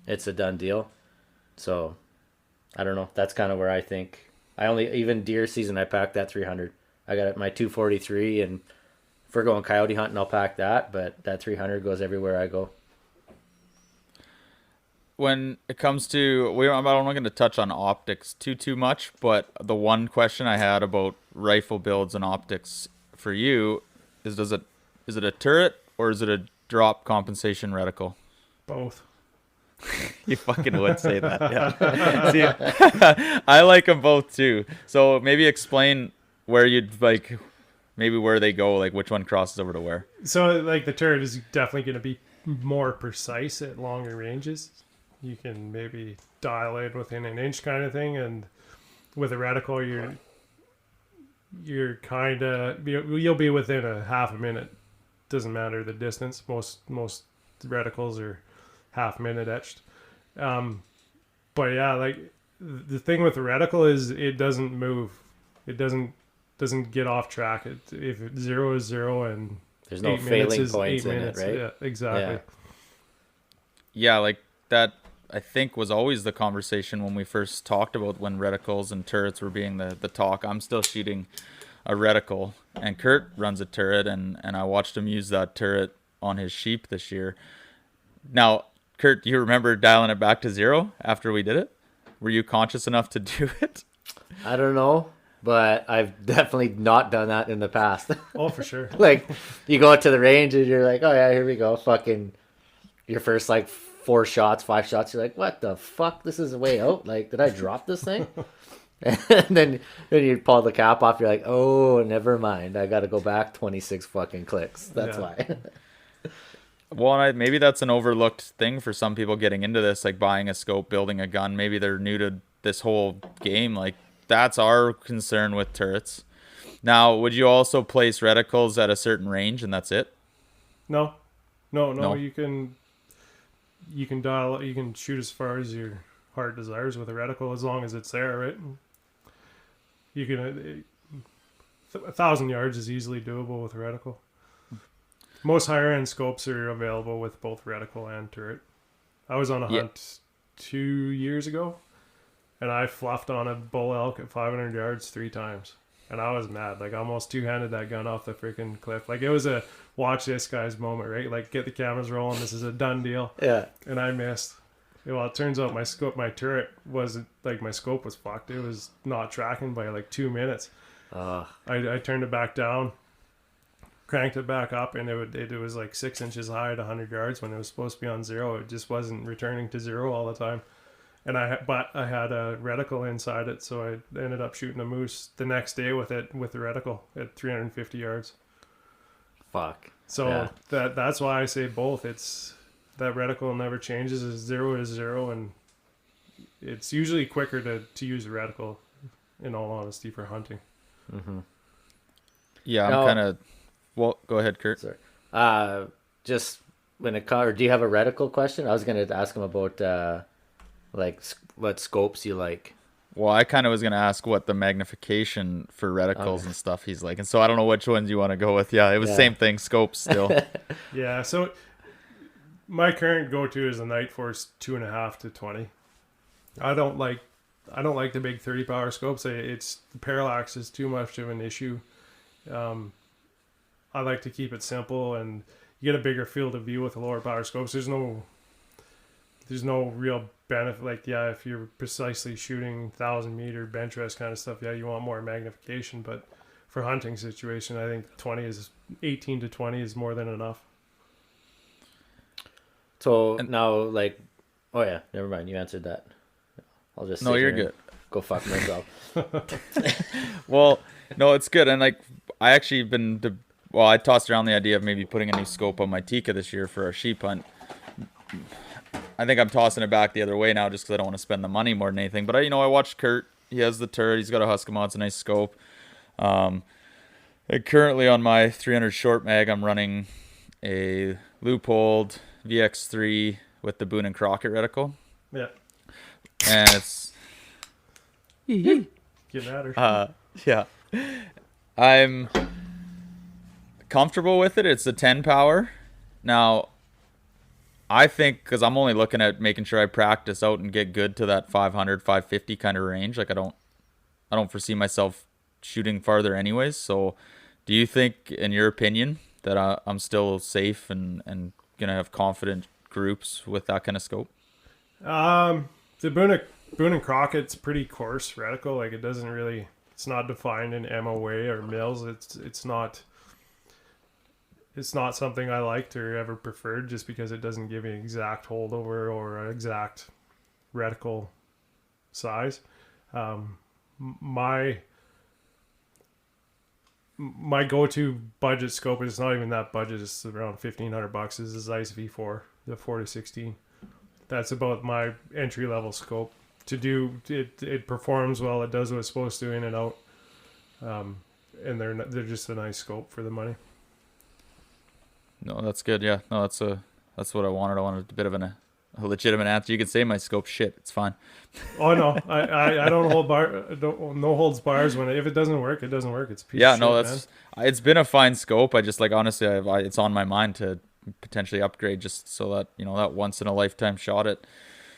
a done deal. So I don't know. That's kind of where I think. Even deer season, I packed that 300. I got my 243, and if we're going coyote hunting, I'll pack that. But that 300 goes everywhere I go. When it comes to, I'm not going to touch on optics too much, but the one question I had about rifle builds and optics for you is is it a turret or is it a drop compensation reticle? Both. You fucking would say that. Yeah. See, I like them both too. So maybe explain where you'd like, maybe where they go, like which one crosses over to where. So, like, the turret is definitely going to be more precise at longer ranges. You can maybe dial it within an inch kind of thing, and with a reticle, you're kind of you'll be within a half a minute. Doesn't matter the distance. Most reticles are half minute etched. But yeah, like the thing with the reticle is it doesn't move. It doesn't get off track. If 0 is 0 and There's no 8 minutes failing is points 8 in minutes. it, right? Yeah, exactly. Yeah, like that I think was always the conversation when we first talked about when reticles and turrets were being the talk. I'm still shooting a reticle, and Kurt runs a turret, and I watched him use that turret on his sheep this year. Now, Kurt, do you remember dialing it back to 0 after we did it? Were you conscious enough to do it? I don't know, but I've definitely not done that in the past. Oh, for sure. Like, you go out to the range and you're like, oh yeah, here we go. Fucking your first like 4 shots, 5 shots. You're like, what the fuck? This is a way out. Like, did I drop this thing? And then you pull the cap off. You're like, oh, never mind. I got to go back 26 fucking clicks. That's Yeah. why. Well, maybe that's an overlooked thing for some people getting into this, like buying a scope, building a gun. Maybe they're new to this whole game. Like, that's our concern with turrets. Now, would you also place reticles at a certain range and that's it? No. No. You can dial. You can shoot as far as your heart desires with a reticle as long as it's there, right? You can 1,000 yards is easily doable with a reticle. Most higher end scopes are available with both reticle and turret. I was on a hunt 2 years ago, and I fluffed on a bull elk at 500 yards 3 times. And I was mad. Like, I almost two-handed that gun off the freaking cliff. Like, it was a watch this guy's moment, right? Like, get the cameras rolling. This is a done deal. Yeah. And I missed. Well, it turns out my turret wasn't, like, my scope was fucked. It was not tracking by, like, 2 minutes. I turned it back down, cranked it back up, and it was like 6 inches high at 100 yards when it was supposed to be on 0. It just wasn't returning to 0 all the time. but I had a reticle inside it, so I ended up shooting a moose the next day with it with the reticle at 350 yards. Fuck. So Yeah. that's why I say both. It's that reticle never changes. Is 0 is 0, and it's usually quicker to use a reticle. In all honesty, for hunting. Yeah, I'm No. kind of. Well, go ahead, Kurt. Sorry. Just when it comes, do you have a reticle question? I was gonna ask him about what scopes you like. Well, I kind of was gonna ask what the magnification for reticles and stuff he's like, and so I don't know which ones you want to go with. Yeah, it was Yeah. same thing, scopes still. Yeah. So my current go-to is a Night Force 2.5 to 20. I don't like the big 30 power scopes. It's the parallax is too much of an issue. I like to keep it simple, and you get a bigger field of view with the lower power scopes. There's no real benefit. Like, yeah, if you're precisely shooting 1,000-meter bench rest kind of stuff, yeah, you want more magnification. But for hunting situation, I think 18 to 20 is more than enough. So now, like, oh yeah, never mind. You answered that. I'll just No, sit you're here and good. Go fuck myself. Well, no, it's good, and like I actually I tossed around the idea of maybe putting a new scope on my Tika this year for our sheep hunt. I think I'm tossing it back the other way now just because I don't want to spend the money more than anything. But I watched Kurt. He has the turret. He's got a Husqvarna. It's a nice scope. And currently on my 300 short mag, I'm running a Leupold VX3 with the Boone and Crockett reticle, Yeah. and it's Getting at her. yeah. I'm comfortable with it. It's a 10 power. Now, I think because I'm only looking at making sure I practice out and get good to that 500, 550 kind of range. Like I don't foresee myself shooting farther anyways. So, do you think, in your opinion, that I'm still safe and gonna have confident groups with that kind of scope? The Boone and Crockett's pretty coarse reticle. Like, it doesn't really, it's not defined in MOA or mils. It's not something I liked or ever preferred, just because it doesn't give you an exact holdover or an exact reticle size. My go-to budget scope, is not even that budget, it's around $1,500, is the Zeiss V4, the 4-16. That's about my entry-level scope. To do it performs well, it does what it's supposed to in and out, and they're just a nice scope for the money. No, that's good. Yeah, no, that's what I wanted. I wanted a bit of a legitimate answer. You could say my scope shit. It's fine. Oh no, I don't no holds bars when if it doesn't work, it doesn't work. It's a piece Yeah, of no, shit, that's it's been a fine scope. I just like honestly, it's on my mind to potentially upgrade just so that that once in a lifetime shot at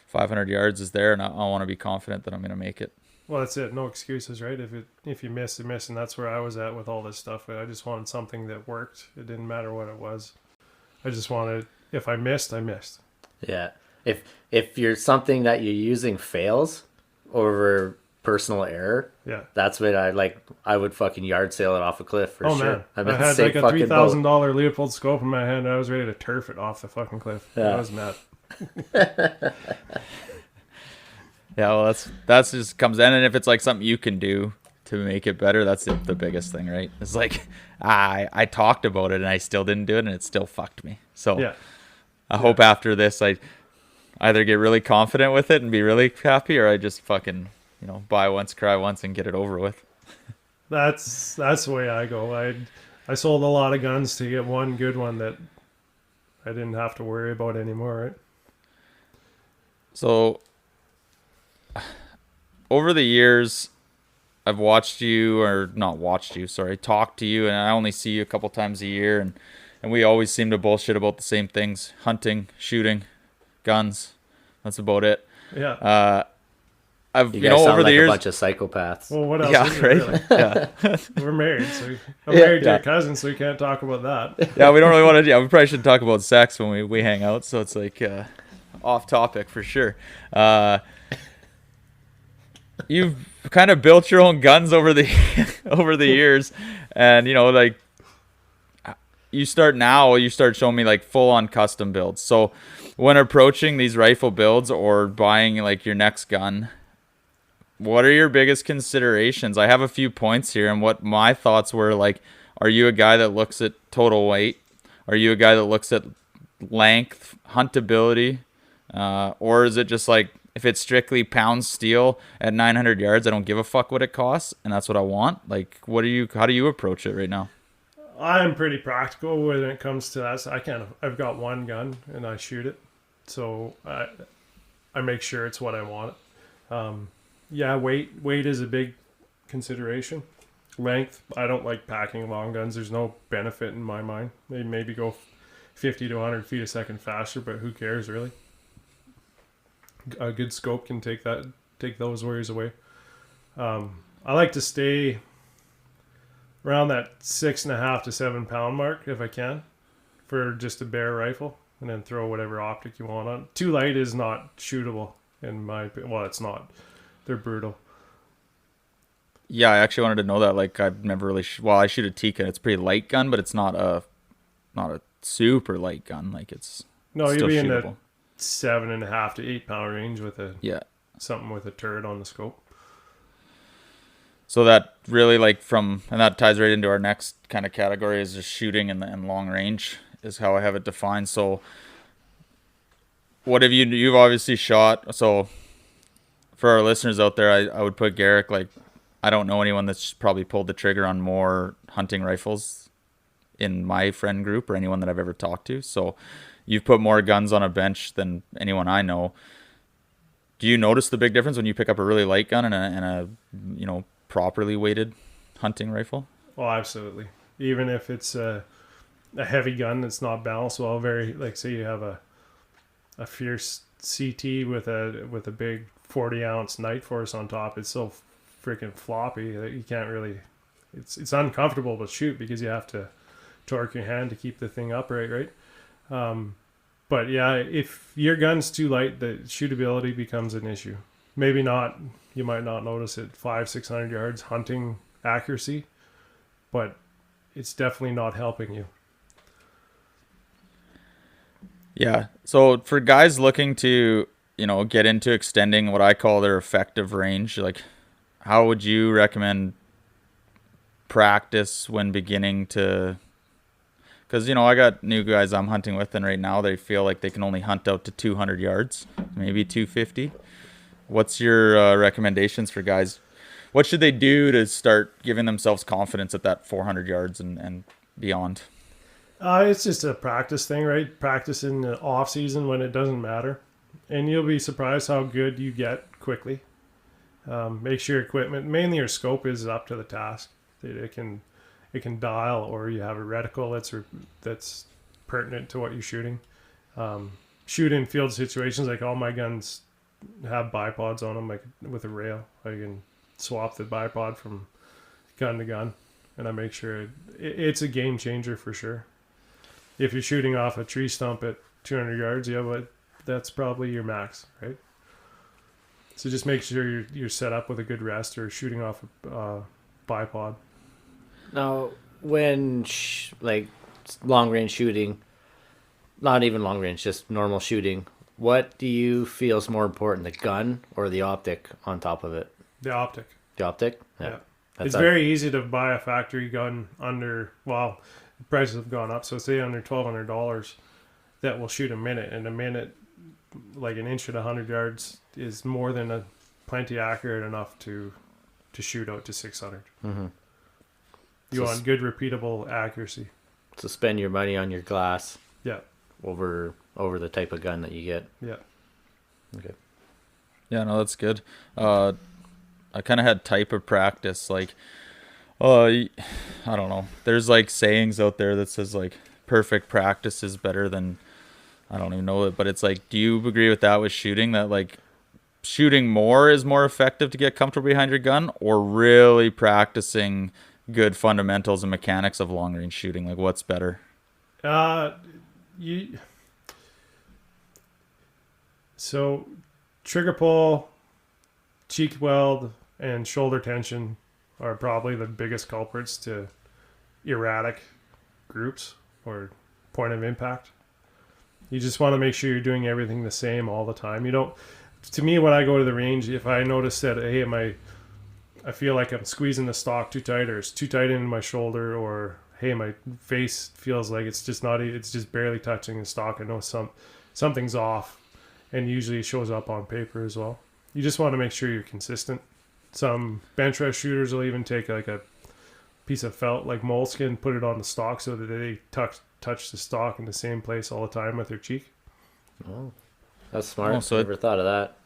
500 yards is there, and I want to be confident that I'm gonna make it. Well, that's it. No excuses, right? If you miss, you miss, and that's where I was at with all this stuff. I just wanted something that worked. It didn't matter what it was. I just wanted, if I missed, I missed. Yeah. If you're something that you're using fails over personal error, Yeah. that's when I would fucking yard sail it off a cliff for Oh sure. man, I'm I in the had same like a fucking boat. $3,000 Leopold scope in my hand. And I was ready to turf it off the fucking cliff. Yeah. I was mad. Yeah, well, that's just comes in, and if it's like something you can do to make it better, that's the biggest thing, right? It's like I talked about it and I still didn't do it, and it still fucked me. So Yeah. I hope after this I either get really confident with it and be really happy, or I just fucking buy once, cry once, and get it over with. That's the way I go. I sold a lot of guns to get one good one that I didn't have to worry about anymore, right? So over the years, I've talked to you, and I only see you a couple times a year, and we always seem to bullshit about the same things: hunting, shooting, guns. That's about it. Yeah. I've You guys sound over like the years, a bunch of psychopaths. Well, what else yeah, is it, right, really? yeah, We're married, so I'm married to Yeah. your cousin, so we can't talk about that. yeah. We don't really want to. Yeah, we probably shouldn't talk about sex when we hang out. So it's like off topic for sure. You've kind of built your own guns over the over the years, and you start showing me like full on custom builds. So when approaching these rifle builds or buying like your next gun, what are your biggest considerations? I have a few points here, and what my thoughts were like, are you a guy that looks at total weight? Are you a guy that looks at length, huntability? Or is it just like, if it's strictly pound steel at 900 yards, I don't give a fuck what it costs, and that's what I want? Like, how do you approach it right now? I'm pretty practical when it comes to that. So I've got one gun and I shoot it. So I make sure it's what I want. Yeah, weight is a big consideration. Length, I don't like packing long guns. There's no benefit in my mind. They maybe go 50 to 100 feet a second faster, but who cares really? A good scope can take those worries away. I like to stay around that 6.5 to 7 pound mark if I can, for just a bare rifle, and then throw whatever optic you want on. Too light is not shootable in my opinion. Well, it's not. They're brutal. Yeah, I actually wanted to know that. Like, I've never really I shoot a Tikka. It's a pretty light gun, but it's not a super light gun. Like, it's No, still you'll be in shootable. the 7.5 to 8 pound range with something with a turret on the scope. So that really and that ties right into our next kind of category, is just shooting and long range is how I have it defined. So what have you've obviously shot. So for our listeners out there, I would put Garrick, like, I don't know anyone that's probably pulled the trigger on more hunting rifles in my friend group or anyone that I've ever talked to. So you've put more guns on a bench than anyone I know. Do you notice the big difference when you pick up a really light gun and a properly weighted hunting rifle? Oh, absolutely. Even if it's a heavy gun that's not balanced well, very, like, say you have a fierce CT with a big 40-ounce Night Force on top, it's so freaking floppy that you can't really. It's uncomfortable to shoot because you have to torque your hand to keep the thing upright, right? But yeah, if your gun's too light, the shootability becomes an issue. Maybe not. You might not notice it 500-600 yards hunting accuracy, but it's definitely not helping you. Yeah. So for guys looking to, get into extending what I call their effective range, like, how would you recommend practice when beginning to? Because, I got new guys I'm hunting with, and right now they feel like they can only hunt out to 200 yards, maybe 250. What's your recommendations for guys? What should they do to start giving themselves confidence at that 400 yards and beyond? It's just a practice thing, right? Practice in the off season when it doesn't matter, and you'll be surprised how good you get quickly. Make sure your equipment, mainly your scope, is up to the task. It can dial, or you have a reticle that's pertinent to what you're shooting. Shoot in field situations, like all my guns have bipods on them, like with a rail. I can swap the bipod from gun to gun, and I make sure it's a game changer for sure. If you're shooting off a tree stump at 200 yards, but that's probably your max, right? So just make sure you're set up with a good rest, or shooting off a bipod. Now, when long range shooting, not even long range, just normal shooting, what do you feel is more important, the gun or the optic on top of it? The optic. The optic? Yeah. It's very easy to buy a factory gun under, the prices have gone up, so say under $1,200 that will shoot a minute, and a minute, like an inch at 100 yards, is more than plenty accurate enough to shoot out to 600. Mm-hmm. You want good repeatable accuracy. So spend your money on your glass. Yeah. Over the type of gun that you get. Yeah. Okay. Yeah, no, that's good. I kind of had type of practice, like, I don't know. There's like sayings out there that says like perfect practice is better than, I don't even know it, but it's like, do you agree with that with shooting, that like shooting more is more effective to get comfortable behind your gun, or really practicing good fundamentals and mechanics of long range shooting? Like, what's better? So trigger pull, cheek weld, and shoulder tension are probably the biggest culprits to erratic groups. or point of impact. You just want to make sure you're doing everything the same all the time. You don't. To me, when I go to the range, if I notice that hey, I feel like I'm squeezing the stock too tight, or it's too tight into my shoulder, or hey, my face feels like it's just barely touching the stock. I know something's off, and usually it shows up on paper as well. You just want to make sure you're consistent. Some bench press shooters will even take like a piece of felt like moleskin, put it on the stock so that they touch the stock in the same place all the time with their cheek. Oh, that's smart. Oh, so Never thought of that.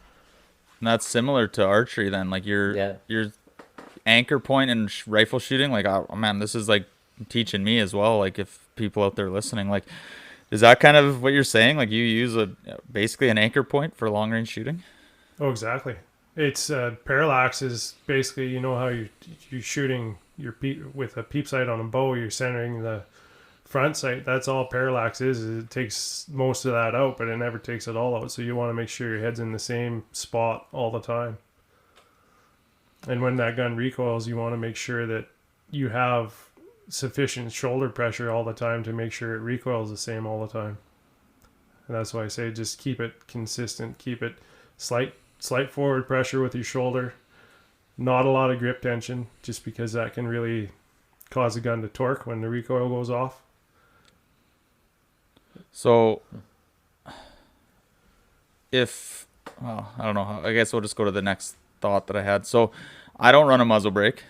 And that's similar to archery then. Like your anchor point in rifle shooting. Like, oh man, this is like teaching me as well. Like if people out there listening, like, is that kind of what you're saying? Like you use basically an anchor point for long range shooting? Oh, exactly. It's parallax is basically, you know how you're shooting with a peep sight on a bow, you're centering the front sight. That's all parallax is it takes most of that out, but it never takes it all out. So you want to make sure your head's in the same spot all the time. And when that gun recoils, you want to make sure that you have sufficient shoulder pressure all the time to make sure it recoils the same all the time. And that's why I say just keep it consistent, keep it slight forward pressure with your shoulder, not a lot of grip tension, just because that can really cause the gun to torque when the recoil goes off. So I don't know, I guess we'll just go to the next thought that I had. So I don't run a muzzle brake.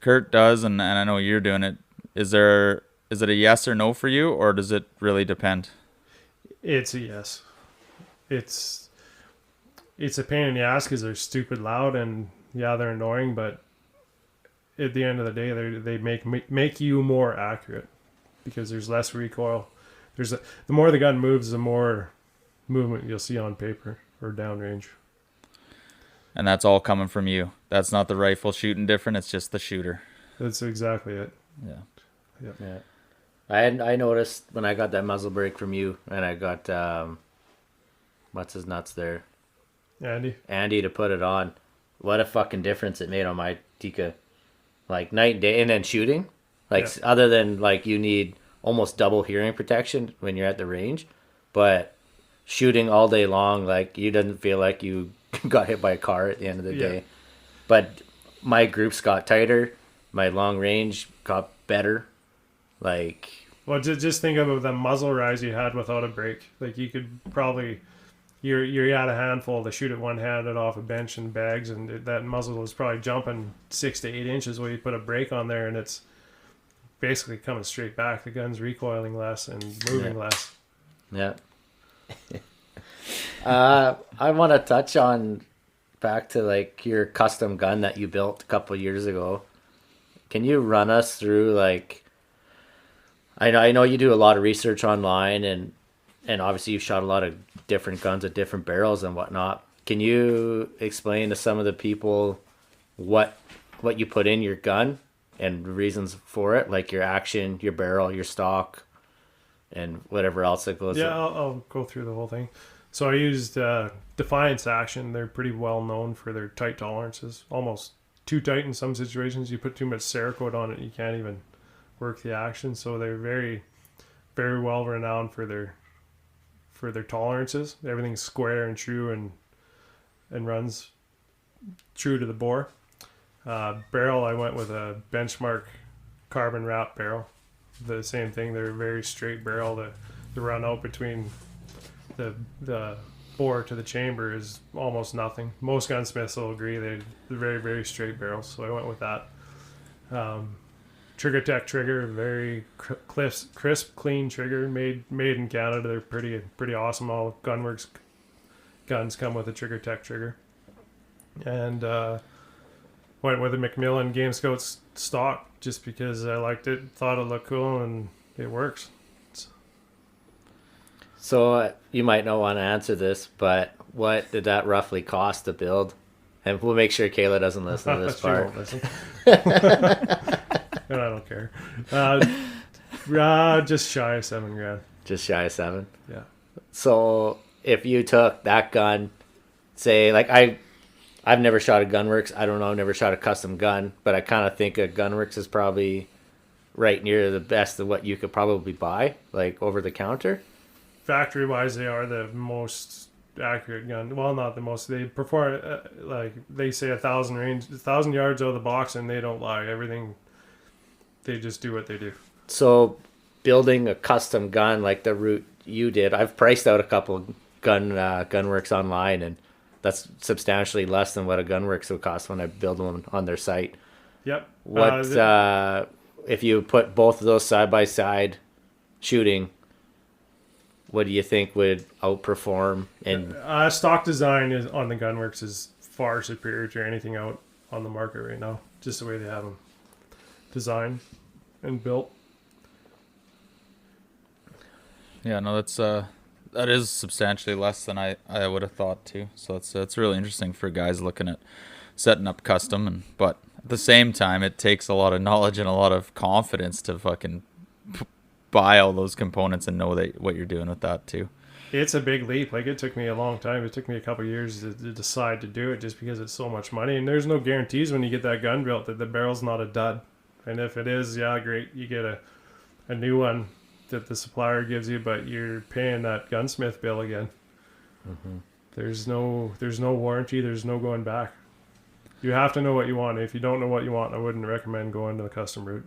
Kurt does, and I know you're doing it. Is it a yes or no for you, or does it really depend? It's a yes. It's a pain in the ass because they're stupid loud, and yeah, they're annoying, but at the end of the day, they make you more accurate because there's less recoil. The more the gun moves, the more movement you'll see on paper or downrange. And that's all coming from you. That's not the rifle shooting different. It's just the shooter. That's exactly it. Yeah. I noticed when I got that muzzle brake from you, and I got what's his nuts there, Andy to put it on. What a fucking difference it made on my Tikka, like night and day. And then shooting, like other than like you need almost double hearing protection when you're at the range, but shooting all day long, like you didn't feel like you got hit by a car at the end of the day. But my groups got tighter, my long range got better. Like, well, just think of the muzzle rise you had without a brake. Like you could probably you had a handful to shoot it one-handed off a bench and bags, and that muzzle was probably jumping 6 to 8 inches when you put a brake on there, and it's basically coming straight back. The gun's recoiling less and moving less. Yeah. I want to touch on back to like your custom gun that you built a couple of years ago. Can you run us through like? I know you do a lot of research online, and obviously you've shot a lot of different guns with different barrels and whatnot. Can you explain to some of the people what you put in your gun and reasons for it, like your action, your barrel, your stock, and whatever else that goes? Yeah, I'll go through the whole thing. So I used Defiance Action. They're pretty well known for their tight tolerances, almost too tight in some situations. You put too much Cerakote on it, you can't even work the action. So they're very, very well renowned for their tolerances. Everything's square and true and runs true to the bore. Barrel, I went with a Benchmark carbon wrap barrel. The same thing. They're a very straight barrel. The run out between the bore to the chamber is almost nothing. Most gunsmiths will agree they're very, very straight barrels. So I went with that. TriggerTech trigger, very crisp, clean trigger, made in Canada. They're pretty awesome. All Gunworks guns come with a TriggerTech trigger. And went with a Macmillan Game Scout stock just because I liked it, thought it looked cool, and it works. So you might not want to answer this, but what did that roughly cost to build? And we'll make sure Kayla doesn't listen to this She part. won't listen. And I don't care. Just shy of $7,000. Just shy of 7. Yeah. So if you took that gun, say like I've never shot a Gunworks. I don't know. I've never shot a custom gun, but I kind of think a Gunworks is probably right near the best of what you could probably buy, like over the counter. Factory wise, they are the most accurate gun. Well, not the most. They perform like they say 1,000 yards out of the box, and they don't lie. Everything, they just do what they do. So building a custom gun like the route you did, I've priced out a couple Gunworks online, and that's substantially less than what a Gunworks would cost when I build one on their site. Yep. What if you put both of those side by side shooting? What do you think would outperform? And Stock design is on the Gunworks is far superior to anything out on the market right now. Just the way they have them designed and built. Yeah, no, that is substantially less than I would have thought too. So it's really interesting for guys looking at setting up custom, but at the same time, it takes a lot of knowledge and a lot of confidence to fucking buy all those components and know that what you're doing with that too. It's a big leap. Like, it took me a long time. It took me a couple years to decide to do it, just because it's so much money. And there's no guarantees when you get that gun built that the barrel's not a dud. And if it is, yeah, great. You get a new one that the supplier gives you, but you're paying that gunsmith bill again. Mm-hmm. There's no warranty. There's no going back. You have to know what you want. If you don't know what you want, I wouldn't recommend going to the custom route.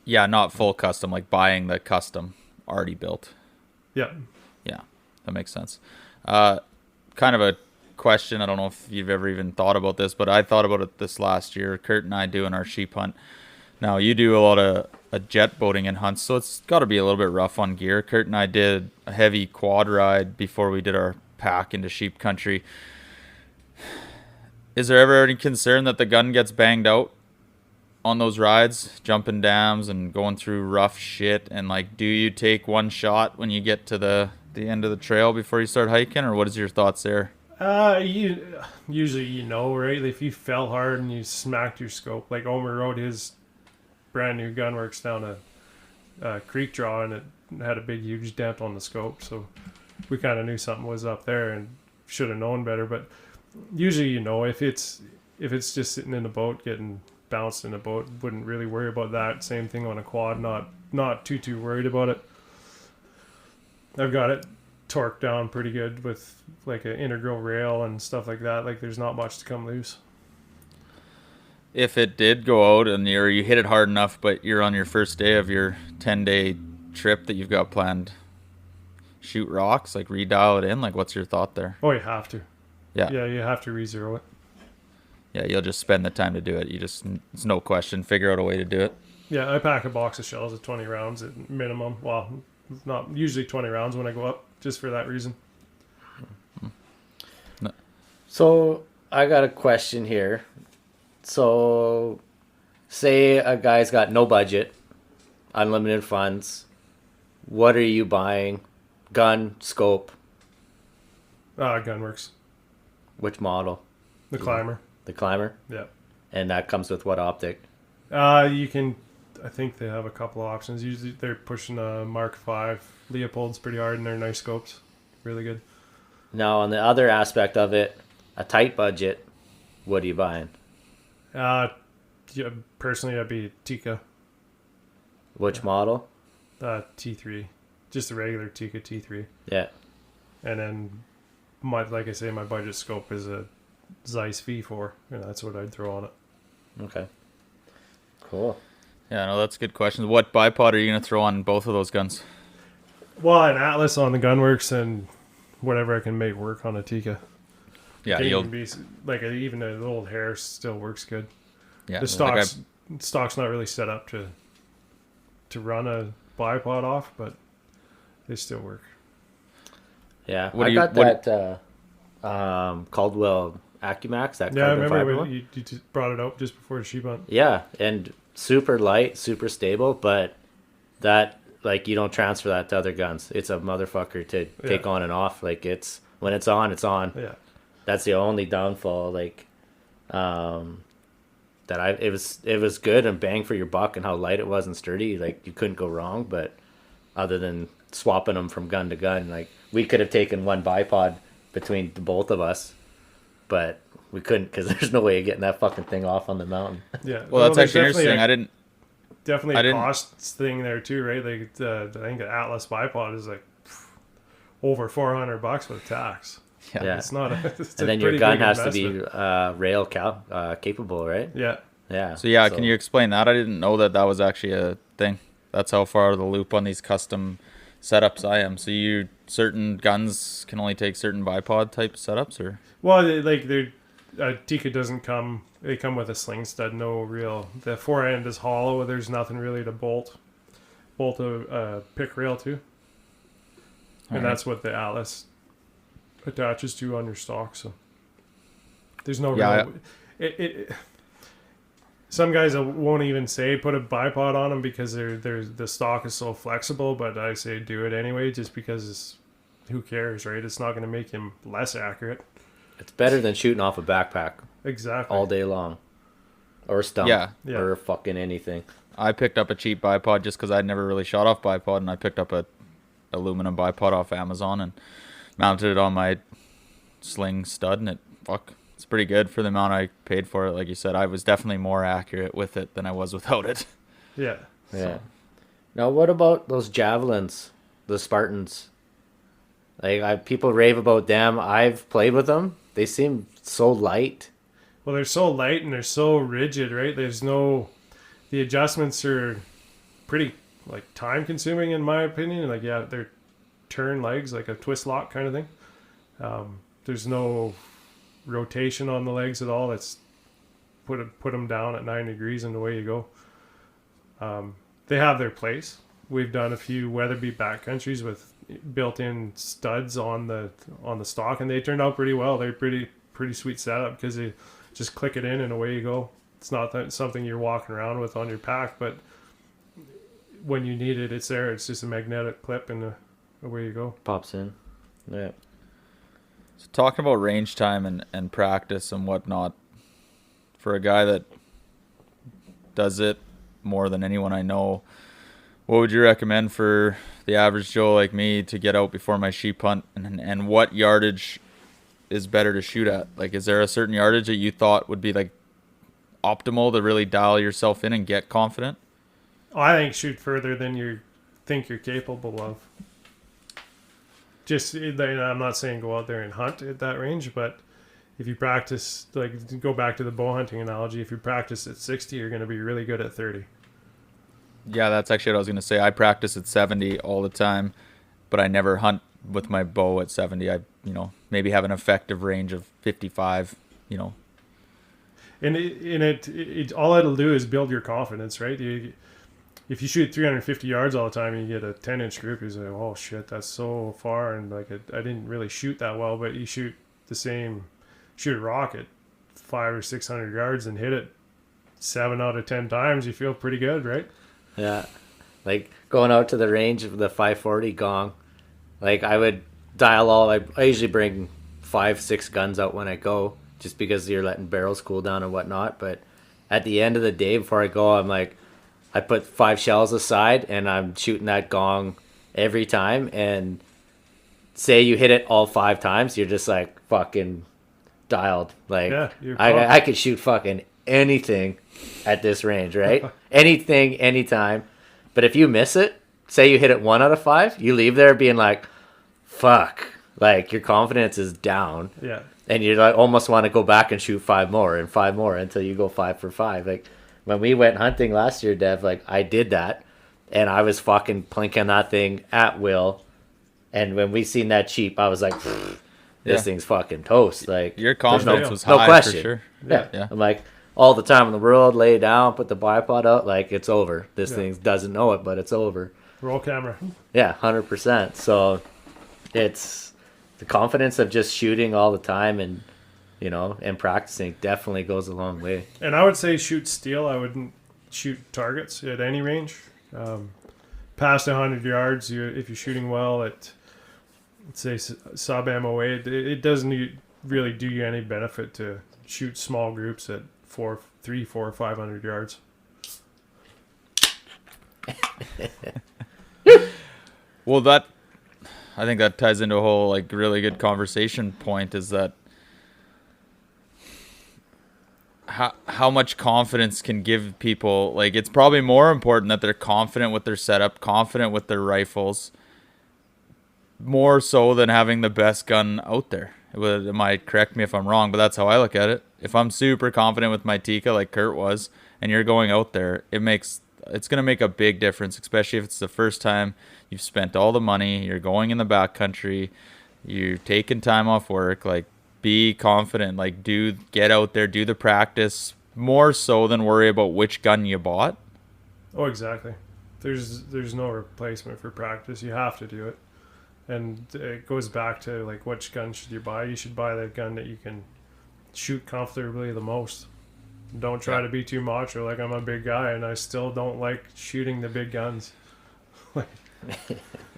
Yeah, not full custom, like buying the custom already built. Yeah. Yeah, that makes sense. Kind of a question. I don't know if you've ever even thought about this, but I thought about it this last year. Kurt and I doing our sheep hunt. Now, you do a lot of jet boating and hunts, so it's got to be a little bit rough on gear. Kurt and I did a heavy quad ride before we did our pack into sheep country. Is there ever any concern that the gun gets banged out on those rides, jumping dams and going through rough shit? And like, do you take one shot when you get to the end of the trail before you start hiking, or what is your thoughts there? Usually, right? If you fell hard and you smacked your scope, like Omer rode his brand new Gunworks down a creek draw, and it had a big, huge dent on the scope. So we kind of knew something was up there and should have known better. But usually, if it's just sitting in a boat getting bounced in a boat, wouldn't really worry about that. Same thing on a quad, not too worried about it. I've got it torqued down pretty good with like an integral rail and stuff like that. Like, there's not much to come loose. If it did go out and you hit it hard enough, but you're on your first day of your 10-day trip that you've got planned, shoot rocks, like redial it in, like what's your thought there? Oh, you have to. Yeah, you have to re-zero it. Yeah, you'll just spend the time to do it. It's no question, figure out a way to do it. Yeah, I pack a box of shells at 20 rounds at minimum. Well, not usually 20 rounds when I go up, just for that reason. No. so I got a question here. So say a guy's got no budget, unlimited funds. What are you buying? Gun, scope, Gunworks. which model? The Climber. The Climber? Yeah. And that comes with what optic? You can, I think they have a couple of options. Usually they're pushing a Mark V. Leopold's pretty hard, and they're nice scopes. Really good. Now, on the other aspect of it, a tight budget, what are you buying? Yeah, personally, I'd be Tikka Which model? T3. Just a regular Tikka T3. Yeah. And then, like I say, my budget scope is a Zeiss V4. That's what I'd throw on it. Okay. Cool. Yeah, no, that's a good question. What bipod are you going to throw on both of those guns? Well, an Atlas on the Gunworks, and whatever I can make work on a Tikka. Yeah, Can you'll even be like even the old hair still works good. yeah. The stock's not really set up to run a bipod off, but they still work. Yeah. What I do you- got what- that Caldwell Acumax. That Yeah, I carbon remember fiber when one. you just brought it up just before the sheep hunt. Yeah, and super light, super stable, but that, like, you don't transfer that to other guns. It's a motherfucker to take on and off. Like, it's when it's on, it's on. Yeah. That's the only downfall. Like, it was good and bang for your buck, and how light it was and sturdy. Like, you couldn't go wrong. But other than swapping them from gun to gun, like, we could have taken one bipod between the both of us, but we couldn't because there's no way of getting that fucking thing off on the mountain. Yeah. Well, that's there's actually definitely interesting. definitely I a didn't- cost thing there too, right? Like I think the Atlas bipod is like over $400 with tax. Yeah. It's not. It's a And then your pretty gun big has to investment. be rail capable, right? Yeah. Yeah. So yeah, can you explain that? I didn't know that was actually a thing. That's how far the loop on these custom setups I am. So certain guns can only take certain bipod type setups, or Well, they're Tikka doesn't come. They come with a sling stud. No real. The fore end is hollow. There's nothing really to bolt a pick rail to, and Alright. that's what the Atlas attaches to on your stock. So there's no Yeah, real. It some guys won't even say put a bipod on them because the stock is so flexible, but I say do it anyway just because who cares, right? It's not going to make him less accurate. It's better than shooting off a backpack Exactly. all day long, or a stump, Yeah. Yeah. or fucking anything. I picked up a cheap bipod just because I'd never really shot off bipod, and I picked up a aluminum bipod off Amazon and mounted it on my sling stud, and it's pretty good for the amount I paid for it. Like you said, I was definitely more accurate with it than I was without it. Yeah. Yeah. Now, what about those javelins, the Spartans? Like, people rave about them. I've played with them. They seem so light. Well, they're so light and they're so rigid, right? The adjustments are pretty like time consuming in my opinion. Like, yeah, they're turn legs, like a twist lock kind of thing. There's no rotation on the legs at all. It's put them down at 9 degrees and away you go. They have their place. We've done a few Weatherby backcountries with built-in studs on the stock, and they turned out pretty well. They're pretty sweet setup because they just click it in and away you go. It's not something you're walking around with on your pack, but when you need it, it's there. It's just a magnetic clip and away you go. Pops in. Yeah. So talking about range time and practice and whatnot, for a guy that does it more than anyone I know, what would you recommend for the average Joe like me to get out before my sheep hunt, and what yardage is better to shoot at? Like, is there a certain yardage that you thought would be like optimal to really dial yourself in and get confident? I think shoot further than you think you're capable of. Just, I'm not saying go out there and hunt at that range, but if you practice, like, go back to the bow hunting analogy, if you practice at 60, you're going to be really good at 30. Yeah, that's actually what I was going to say. I practice at 70 all the time, but I never hunt with my bow at 70. I, maybe have an effective range of 55, And it all it'll do is build your confidence, right? If you shoot 350 yards all the time and you get a 10-inch group, you're like, oh shit, that's so far, and like I didn't really shoot that well. But you shoot a rock at 500 or 600 yards and hit it 7 out of 10 times, you feel pretty good, right? Yeah. Like, going out to the range of the 540 gong, like, I would dial I usually bring 5-6 guns out when I go, just because you're letting barrels cool down and whatnot. But at the end of the day, before I go, I'm like, I put 5 shells aside and I'm shooting that gong every time. And say you hit it all 5 times, you're just like fucking dialed. Like, Yeah, you're I could shoot fucking anything at this range, right? Anything, anytime. But if you miss it, say you hit it 1 out of 5, you leave there being like, fuck. Like, your confidence is down. Yeah. And you like almost want to go back and shoot 5 more and 5 more until you go 5 for 5. Like, when we went hunting last year, Dev, like, I did that, and I was fucking plinking that thing at will. And when we seen that cheap, I was like, this Yeah. thing's fucking toast. Like, Your there's confidence was no high question. for sure. Yeah. Yeah. I'm like, all the time in the world, lay it down, put the bipod out, like, it's over. This Yeah. thing doesn't know it, but it's over. Roll camera. Yeah, 100%. So it's the confidence of just shooting all the time and, and practicing definitely goes a long way. And I would say shoot steel. I wouldn't shoot targets at any range. Past 100 yards, if you're shooting well at, let's say, sub MOA, it doesn't really do you any benefit to shoot small groups at 300, 400, 500 yards. Well, I think that ties into a whole like really good conversation point, is that how much confidence can give people. Like, it's probably more important that they're confident with their setup, confident with their rifles, more so than having the best gun out there. It might correct me if I'm wrong, but that's how I look at it. If I'm super confident with my Tikka like Kurt was, and you're going out there, it's going to make a big difference, especially if it's the first time you've spent all the money, you're going in the backcountry, you're taking time off work. Like, be confident, like, get out there, do the practice, more so than worry about which gun you bought. Oh, exactly. There's no replacement for practice. You have to do it. And it goes back to, like, which gun should you buy? You should buy the gun that you can shoot comfortably the most. Don't try to be too macho. Like, I'm a big guy, and I still don't like shooting the big guns.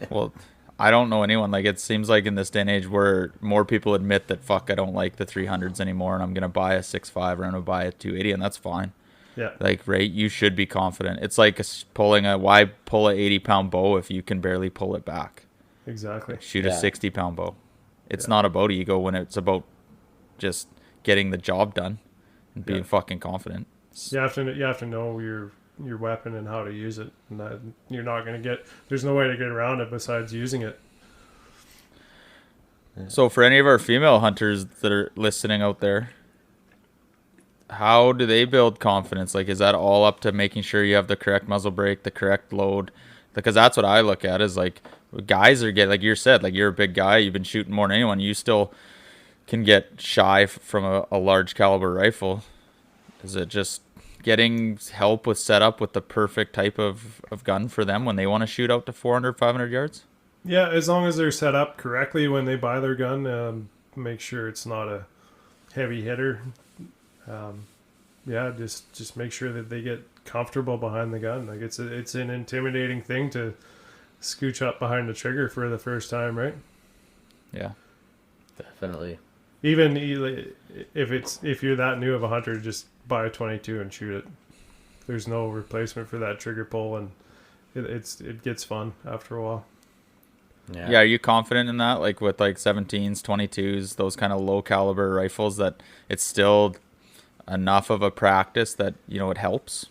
Well, I don't know anyone. Like, it seems like in this day and age where more people admit that, fuck, I don't like the 300s anymore, and I'm going to buy a 6.5 or I'm going to buy a 280, and that's fine. Yeah. Like, right, you should be confident. It's like why pull a 80-pound bow if you can barely pull it back? Exactly. Shoot a 60-pound bow. It's not about ego when it's about just getting the job done and being fucking confident. You have to know your weapon and how to use it, and that you're not going to get. There's no way to get around it besides using it. So for any of our female hunters that are listening out there, how do they build confidence? Like, is that all up to making sure you have the correct muzzle brake, the correct load? Because that's what I look at is, like, guys are getting, like you said, like, you're a big guy, you've been shooting more than anyone, you still can get shy from a large caliber rifle. Is it just getting help with setup with the perfect type of gun for them when they want to shoot out to 400, 500 yards? Yeah, as long as they're set up correctly when they buy their gun, make sure it's not a heavy hitter. Just make sure that they get comfortable behind the gun. Like, it's an intimidating thing to scooch up behind the trigger for the first time, right? Yeah, Definitely. Even if you're that new of a hunter, just buy a 22 and shoot it. There's no replacement for that trigger pull, and it gets fun after a while. Yeah, are you confident in that? Like, with, like, 17s, 22s, those kind of low caliber rifles, that it's still enough of a practice that, it helps?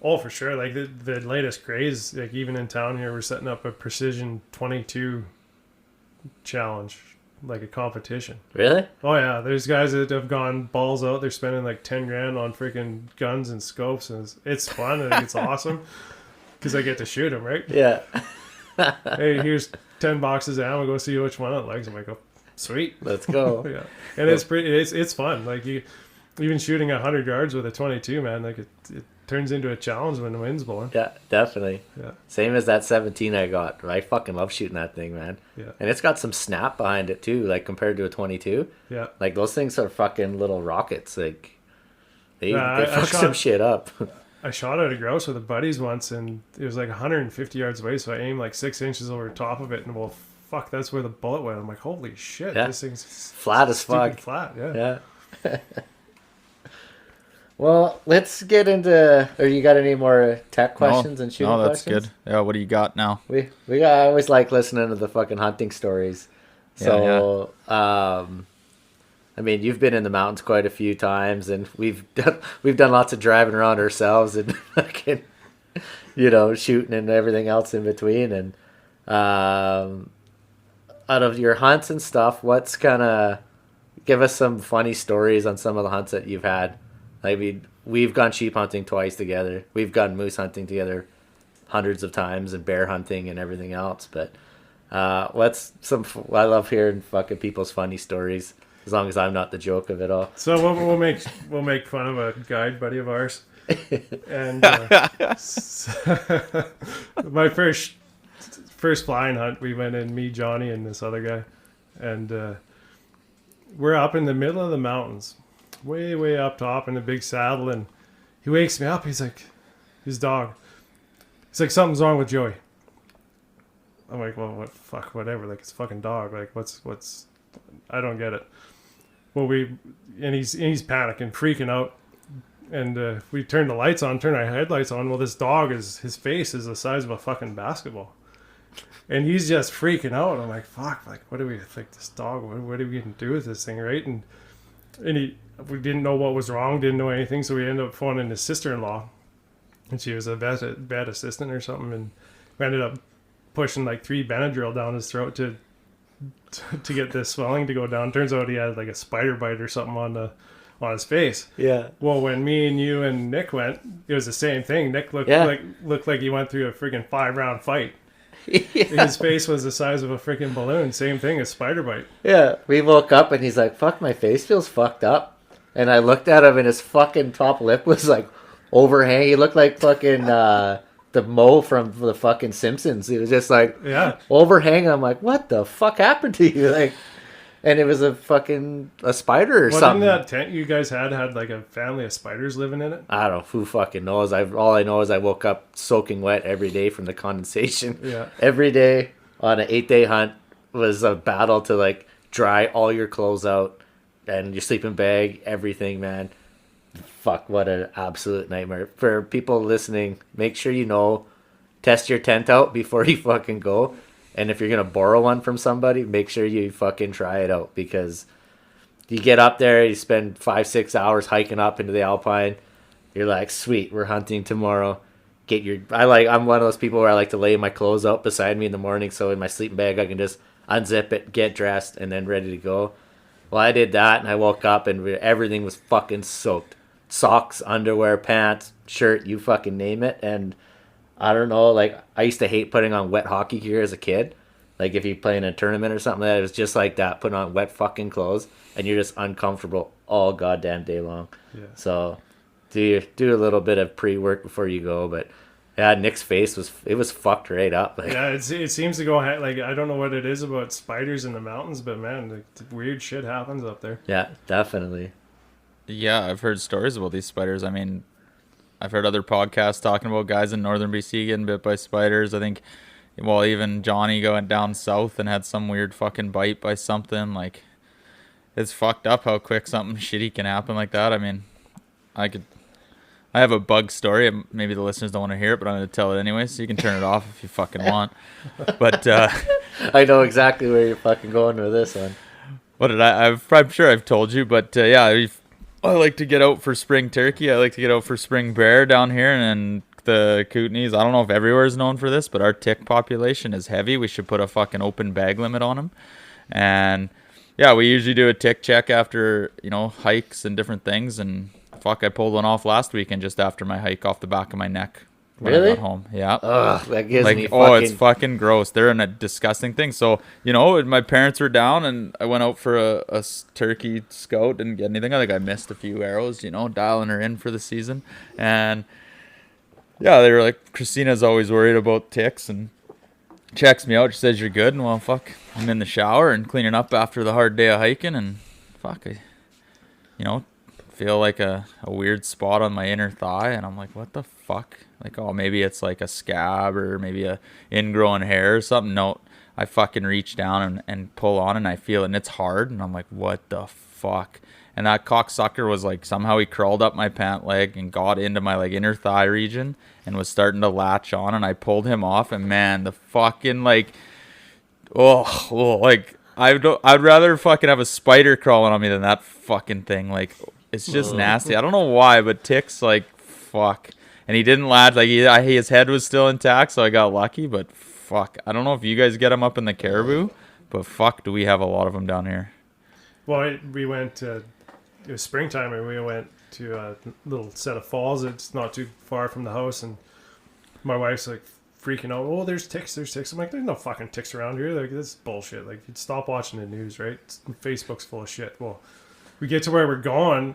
Oh, for sure. Like, the latest craze, like, even in town here, we're setting up a precision 22 challenge, like a competition. Really? Oh yeah, there's guys that have gone balls out. They're spending like 10 grand on freaking guns and scopes, and it's fun and it's awesome because I get to shoot them, right? Yeah. Hey, here's 10 boxes of ammo. Go see which one it likes. I'm like, oh, sweet, Let's go. yeah. And it's fun. Like, even shooting 100 yards with a 22, man. Like, it turns into a challenge when the wind's blowing. Yeah, definitely. Yeah. Same as that 17 I got. I fucking love shooting that thing, man. Yeah. And it's got some snap behind it too, like compared to a 22. Yeah. Like, those things are fucking little rockets. Like, they I fuck shot- some shit up. I shot at a grouse with a buddies once, and it was like 150 yards away, so I aimed like 6 inches over the top of it, and well, fuck, that's where the bullet went. I'm like, holy shit, Yeah. this thing's Flat as stupid fuck. flat. Yeah. Yeah. Well, let's get into. Or you got any more tech questions and shooting No, that's questions? good. Yeah, what do you got now? I always like listening to the fucking hunting stories. So, I mean, you've been in the mountains quite a few times, and we've done lots of driving around ourselves and fucking, shooting and everything else in between. And out of your hunts and stuff, what's give us some funny stories on some of the hunts that you've had. I mean, we've gone sheep hunting twice together. We've gone moose hunting together hundreds of times, and bear hunting and everything else. But I love hearing fucking people's funny stories, as long as I'm not the joke of it all. So we'll make fun of a guide buddy of ours, and my first flying hunt, we went in, me, Johnny, and this other guy, and we're up in the middle of the mountains, way up top in a big saddle, and he wakes me up. He's like, his dog. He's like, something's wrong with Joey. I'm like, well, what? Fuck, whatever. Like, it's a fucking dog. Like, what's? I don't get it. Well, he's panicking, freaking out, and we turned the lights on, turned our headlights on. Well, this dog his face is the size of a fucking basketball, and he's just freaking out. I'm like, fuck, like, what do we like this dog? What are we gonna do with this thing, right? And we didn't know what was wrong, didn't know anything, so we ended up phoning his sister-in-law, and she was a vet assistant or something, and we ended up pushing like 3 Benadryl down his throat to get this swelling to go down. Turns out he had like a spider bite or something on his face. Yeah. Well, when me and you and Nick went, it was the same thing. Nick looked like he went through a freaking 5-round fight. His face was the size of a freaking balloon. Same thing as spider bite. Yeah. We woke up and he's like, fuck, my face feels fucked up. And I looked at him and his fucking top lip was like overhang. He looked like fucking the Mo from the fucking Simpsons. He was just like overhanging. I'm like, what the fuck happened to you? Like, and it was a spider or something. Didn't that tent you guys had like a family of spiders living in it? I don't know. Who fucking knows? All I know is I woke up soaking wet every day from the condensation. Yeah. Every day on an 8-day hunt was a battle to like dry all your clothes out and your sleeping bag, everything, man. Fuck, what an absolute nightmare. For people listening, make sure test your tent out before you fucking go. And if you're going to borrow one from somebody, make sure you fucking try it out, because you get up there, you spend 5-6 hours hiking up into the Alpine. You're like, sweet, we're hunting tomorrow. I'm one of those people where I like to lay my clothes out beside me in the morning, so in my sleeping bag I can just unzip it, get dressed, and then ready to go. Well, I did that, and I woke up and everything was fucking soaked. Socks, underwear, pants, shirt, you fucking name it. And I don't know, like, I used to hate putting on wet hockey gear as a kid. Like, if you play in a tournament or something, it was just like that, putting on wet fucking clothes, and you're just uncomfortable all goddamn day long. Yeah. So, do a little bit of pre-work before you go, but yeah, Nick's face was fucked right up. Like, yeah, it seems to go, like, I don't know what it is about spiders in the mountains, but man, like, weird shit happens up there. yeah, definitely. Yeah, I've heard stories about these spiders. I mean, I've heard other podcasts talking about guys in northern BC getting bit by spiders. I think, well, even Johnny going down south and had some weird fucking bite by something. Like, it's fucked up how quick something shitty can happen like that. I mean, I have a bug story. Maybe the listeners don't want to hear it, but I'm going to tell it anyway, so you can turn it off if you fucking want. But I know exactly where you're fucking going with this one. what did I'm sure I've told you, but yeah, I like to get out for spring turkey. I like to get out for spring bear down here, and the Kootenays. I don't know if everywhere is known for this, but our tick population is heavy. We should put a fucking open bag limit on them. And yeah, we usually do a tick check after, hikes and different things. And fuck, I pulled one off last weekend just after my hike off the back of my neck. When I got home. Yeah. Ugh, that gives me it's fucking gross. They're in a disgusting thing. So, my parents were down and I went out for a turkey scout, didn't get anything. I think I missed a few arrows, dialing her in for the season. And yeah, they were like, Christina's always worried about ticks and checks me out. She says, you're good. And well, fuck, I'm in the shower and cleaning up after the hard day of hiking. And fuck, I feel like a weird spot on my inner thigh. And I'm like, what the fuck? Like, oh, maybe it's like a scab or maybe a ingrowing hair or something. No, I fucking reach down and pull on and I feel it and it's hard. And I'm like, what the fuck? And that cocksucker was like, somehow he crawled up my pant leg and got into my like inner thigh region and was starting to latch on. And I pulled him off and man, the fucking like, like I'd rather fucking have a spider crawling on me than that fucking thing. Like, it's just nasty. I don't know why, but ticks, like, fuck. And he didn't latch. Like, his head was still intact, so I got lucky. But fuck, I don't know if you guys get them up in the Caribou, but fuck, do we have a lot of them down here. Well, we went, it was springtime, and we went to a little set of falls. It's not too far from the house, and my wife's like freaking out. Oh, there's ticks. I'm like, there's no fucking ticks around here. Like, this is bullshit. Like, you'd stop watching the news, right? Facebook's full of shit. Well, we get to where we're going,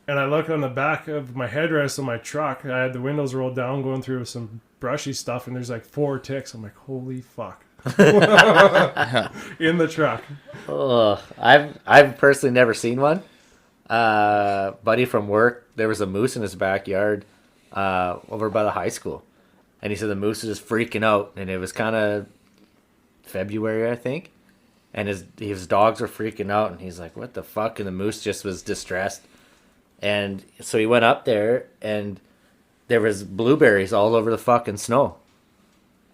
and I look on the back of my headrest of my truck. I had the windows rolled down, going through some brushy stuff, and there's like 4 ticks. I'm like, holy fuck. In the truck. Oh, I've personally never seen one. Buddy from work, there was a moose in his backyard over by the high school. And he said the moose was just freaking out. And it was kind of February, I think. And his dogs were freaking out. And he's like, what the fuck? And the moose just was distressed. And so he went up there, and there was blueberries all over the fucking snow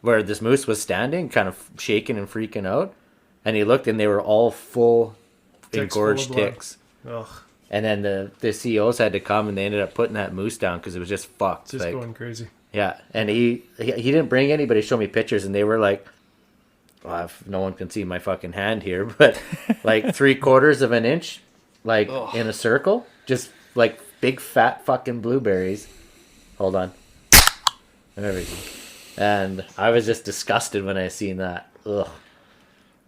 where this moose was standing, kind of shaking and freaking out. And he looked, and they were all full engorged ticks. Ugh. And then the CEOs had to come and they ended up putting that moose down because it was just fucked. Just like, going crazy. yeah, and he didn't bring anybody. Show me pictures, and they were like, well, if no one can see my fucking hand here, but like 3/4 of an inch, like in a circle, just like big fat fucking blueberries. Hold on, and everything. And I was just disgusted when I seen that. Ugh.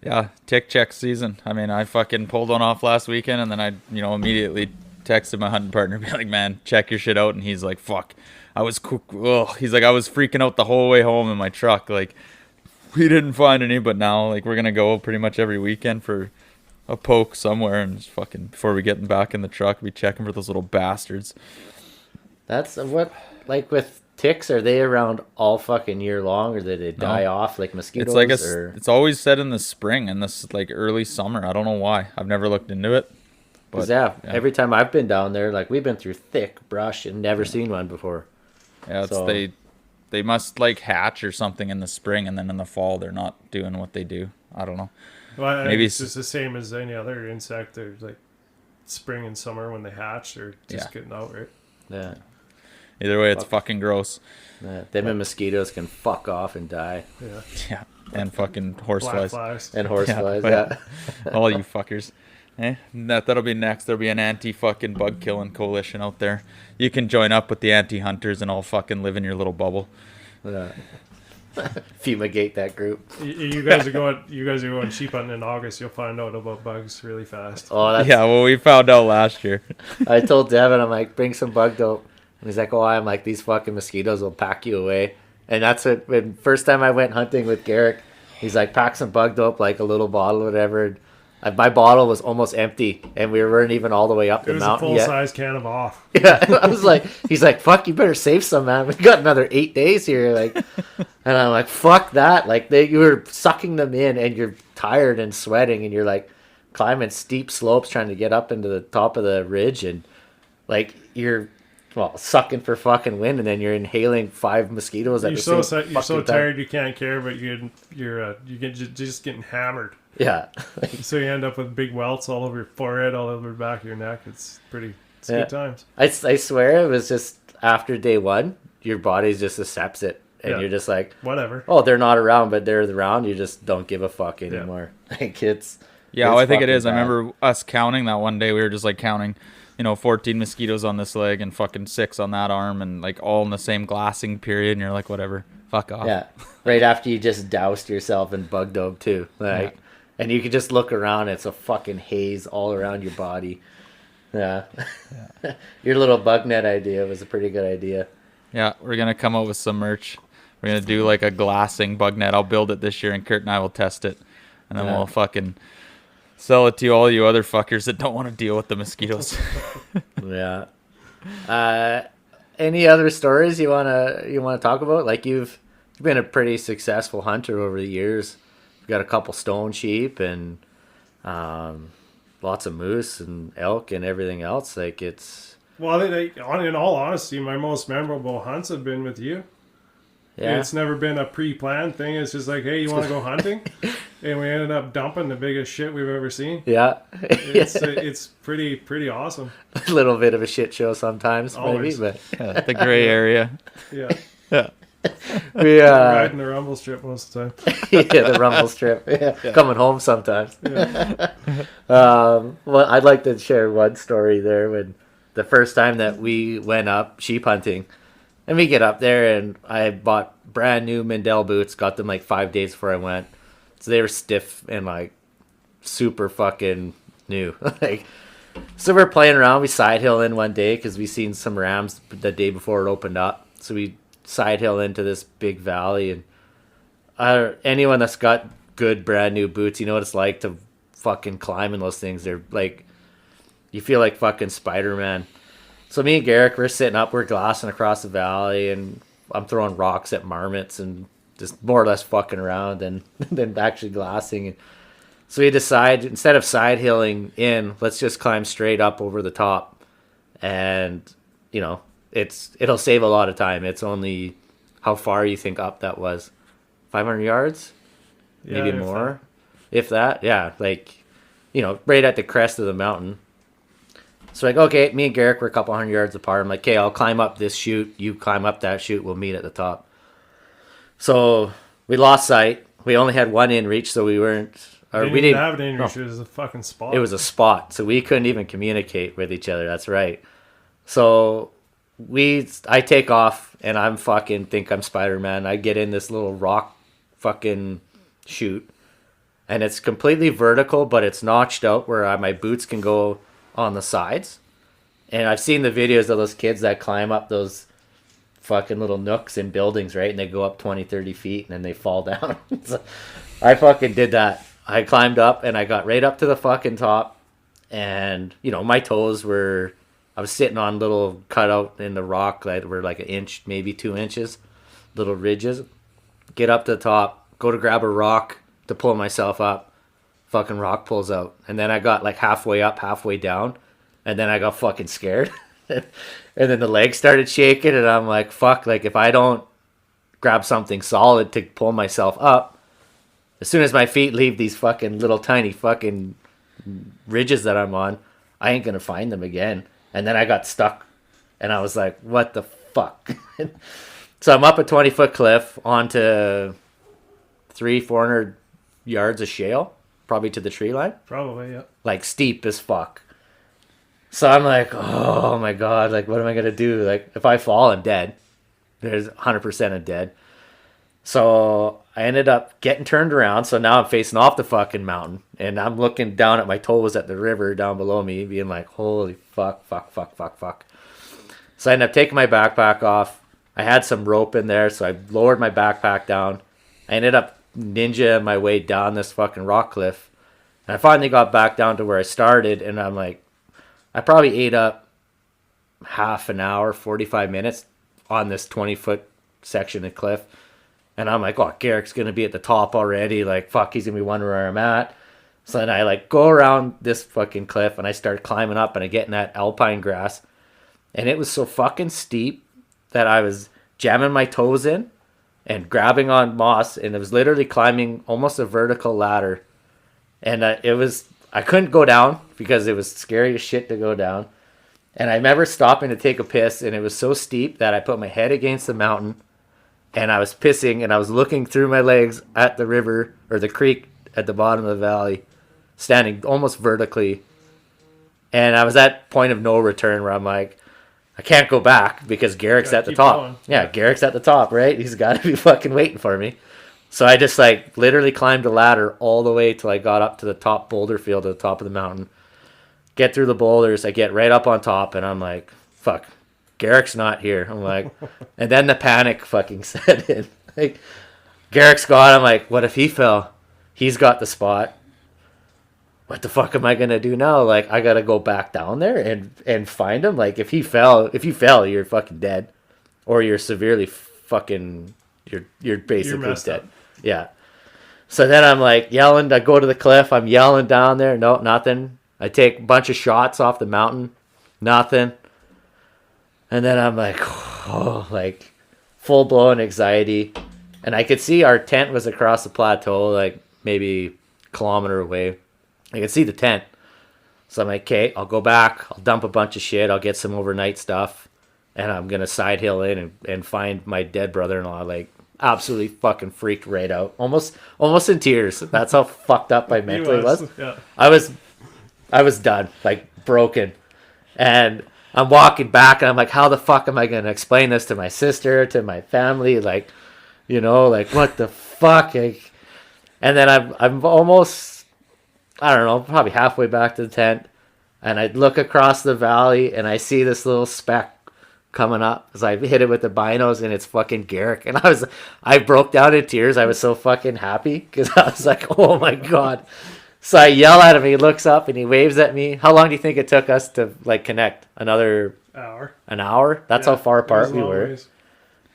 Yeah, tick check season. I mean, I fucking pulled one off last weekend, and then I, immediately texted my hunting partner, be like, "Man, check your shit out." And he's like, "Fuck, I was cool." He's like, "I was freaking out the whole way home in my truck. Like, we didn't find any, but now, like, we're gonna go pretty much every weekend for a poke somewhere, and just fucking before we get back in the truck, be checking for those little bastards." That's what, like with ticks, are they around all fucking year long, or do they die off like mosquitoes? It's like or... it's always said in the spring and this like early summer. I don't know why. I've never looked into it. But yeah, every time I've been down there, like we've been through thick brush and never seen one before. Yeah, So- they must like hatch or something in the spring, and then in the fall they're not doing what they do. I don't know. Well, I think Maybe it's just the same as any other insect. There's like spring and summer when they hatch, they're just getting out, right? Yeah. Either way, it's fucking gross. Yeah, them and mosquitoes can fuck off and die. Yeah. Yeah, and fucking Black horseflies. flies. And horseflies, Yeah, yeah. All you fuckers. That'll be next. There'll be an anti-fucking bug killing coalition out there. You can join up with the anti-hunters and all fucking live in your little bubble. Yeah. Fumigate that group. You guys are going. You guys are going sheep hunting in August. You'll find out about bugs really fast. Oh, that's, Yeah, well, we found out last year. I told Devin, I'm like, bring some bug dope. And he's like, oh, I'm like, these fucking mosquitoes will pack you away. And that's what, when first time I went hunting with Garrick, he's like, pack some bug dope, like a little bottle or whatever. My bottle was almost empty, and we weren't even all the way up It the was a mountain full yet. size can of off. Yeah, I was like, he's like, fuck, you better save some, man. We got another 8 days here, like, and I'm like, fuck that. Like, you were sucking them in, and you're tired and sweating, and you're like climbing steep slopes trying to get up into the top of the ridge, and like you're sucking for fucking wind, and then you're inhaling 5 mosquitoes at You're the so same you're so fucking time. tired you can't care, but you're just getting hammered. Yeah, So you end up with big welts all over your forehead, all over the back of your neck. It's Yeah. good times. I swear it was just after day 1, your body just accepts it, and Yeah. you're just like, Whatever. oh, they're not around, but they're around. You just don't give a fuck anymore. Like it's Yeah, I think it fucking is. I bad. remember us counting that one day. We were just like counting, 14 mosquitoes on this leg and fucking 6 on that arm, and like all in the same glassing period. And you're like, whatever, fuck off. Yeah, right after you just doused yourself in bug dope too, like, and you could just look around. It's a fucking haze all around your body. Yeah, your little bug net idea was a pretty good idea. Yeah, we're gonna come out with some merch. We're gonna do like a glassing bug net. I'll build it this year, and Kurt and I will test it, and then Yeah. we'll fucking sell it to all you other fuckers that don't want to deal with the mosquitoes. Yeah. Any other stories you wanna talk about? Like you've been a pretty successful hunter over the years. You've got a couple stone sheep and lots of moose and elk and everything else. Like it's Well, in all honesty, my most memorable hunts have been with you. yeah. It's never been a pre-planned thing. It's just like, hey, you want to go hunting? And we ended up dumping the biggest shit we've ever seen. Yeah. It's pretty awesome. A little bit of a shit show sometimes, Always. maybe, Yeah, the gray area. Yeah, Yeah. but we riding the rumble strip most of the time. yeah, the rumble strip. Yeah. Coming home sometimes. Yeah. Well, I'd like to share one story there when the first time that we went up sheep hunting, and we get up there and I bought brand new Mindell boots, got them like 5 days before I went, so they were stiff and like super fucking new. Like, so we're playing around. We side hill in one day because we seen some rams the day before it opened up, so we side hill into this big valley, and anyone that's got good brand new boots, you know what it's like to fucking climb in those things. They're like, you feel like fucking Spider-Man. So me and Garrick, we're sitting up, we're glassing across the valley, and I'm throwing rocks at marmots and just more or less fucking around than actually glassing. And so we decide, instead of side hilling in, let's just climb straight up over the top, and it'll save a lot of time. It's only how far you think up that was, 500 yards, maybe if more, if that. Yeah, like right at the crest of the mountain. So like, okay, me and Garrick were a couple hundred yards apart. I'm like, okay, I'll climb up this chute. You climb up that chute. We'll meet at the top. So we lost sight. We only had one in reach, so we weren't. Or we didn't have an inReach. It was a fucking spot. It was a spot, so we couldn't even communicate with each other. That's right. So I take off, and I'm fucking think I'm Spider-Man. I get in this little rock fucking chute, and it's completely vertical, but it's notched out where my boots can go on the sides. And I've seen the videos of those kids that climb up those fucking little nooks in buildings, right? And they go up 20, 30 feet, and then they fall down. So I fucking did that. I climbed up and I got right up to the fucking top, and my toes were, I was sitting on little cutout in the rock that were like an inch, maybe 2 inches, little ridges. Get up to the top, go to grab a rock to pull myself up, fucking rock pulls out, and then I got like halfway up, halfway down, and then I got fucking scared, and then the legs started shaking, and I'm like, fuck, like if I don't grab something solid to pull myself up, as soon as my feet leave these fucking little tiny fucking ridges that I'm on, I ain't gonna find them again. And then I got stuck, and I was like, what the fuck? So I'm up a 20-foot cliff onto 300-400 yards of shale, probably to the tree line. Probably, yeah. Like steep as fuck. So I'm like, oh my God, like what am I gonna do? Like if I fall, I'm dead. There's 100% I'm dead. So I ended up getting turned around. So now I'm facing off the fucking mountain, and I'm looking down at my toes at the river down below me, being like, holy fuck. So I ended up taking my backpack off. I had some rope in there, so I lowered my backpack down. I ended up ninja my way down this fucking rock cliff. And I finally got back down to where I started, and I'm like, I probably ate up half an hour, 45 minutes on this 20-foot section of cliff. And I'm like, oh, Garrick's going to be at the top already. Like, fuck, he's going to be wondering where I'm at. So then I, like, go around this fucking cliff, and I start climbing up, and I get in that alpine grass. And it was so fucking steep that I was jamming my toes in and grabbing on moss. And it was literally climbing almost a vertical ladder. And I couldn't go down because it was scary as shit to go down. And I remember stopping to take a piss, and it was so steep that I put my head against the mountain. And I was pissing, and I was looking through my legs at the river, or the creek at the bottom of the valley, standing almost vertically. And I was at point of no return where I'm like, I can't go back because Garrick's at the top. Going. Yeah, Garrick's at the top, right? He's got to be fucking waiting for me. So I just like literally climbed a ladder all the way till I got up to the top boulder field at the top of the mountain. Get through the boulders. I get right up on top, and I'm like, fuck. Garrick's not here. I'm like, and then the panic fucking set in. Like, Garrick's gone. I'm like, what if he fell? He's got the spot. What the fuck am I gonna do now? Like, I gotta go back down there and find him. Like, if you fell, you're fucking dead, or you're severely fucking, you're basically messed dead. up. Yeah. So then I'm like yelling. I go to the cliff. I'm yelling down there. No, nothing. I take a bunch of shots off the mountain. Nothing. And then I'm like, oh, like full blown anxiety. And I could see our tent was across the plateau, like maybe a kilometer away. I could see the tent. So I'm like, okay, I'll go back. I'll dump a bunch of shit. I'll get some overnight stuff. And I'm going to side hill in and find my dead brother-in-law, like absolutely fucking freaked right out. Almost in tears. That's how fucked up I mentally was. Yeah. I was done, like broken. And I'm walking back, and I'm like, how the fuck am I going to explain this to my sister, to my family? Like, like, what the fuck? Like, and then I'm almost, I don't know, probably halfway back to the tent, and I look across the valley, and I see this little speck coming up. So I hit it with the binos, and it's fucking Garrick. And I broke down in tears. I was so fucking happy, because I was like, oh my God. So I yell at him, he looks up, and he waves at me. How long do you think it took us to, like, connect? Another Hour. An hour? That's Yeah, how far it was apart a we long were. ways.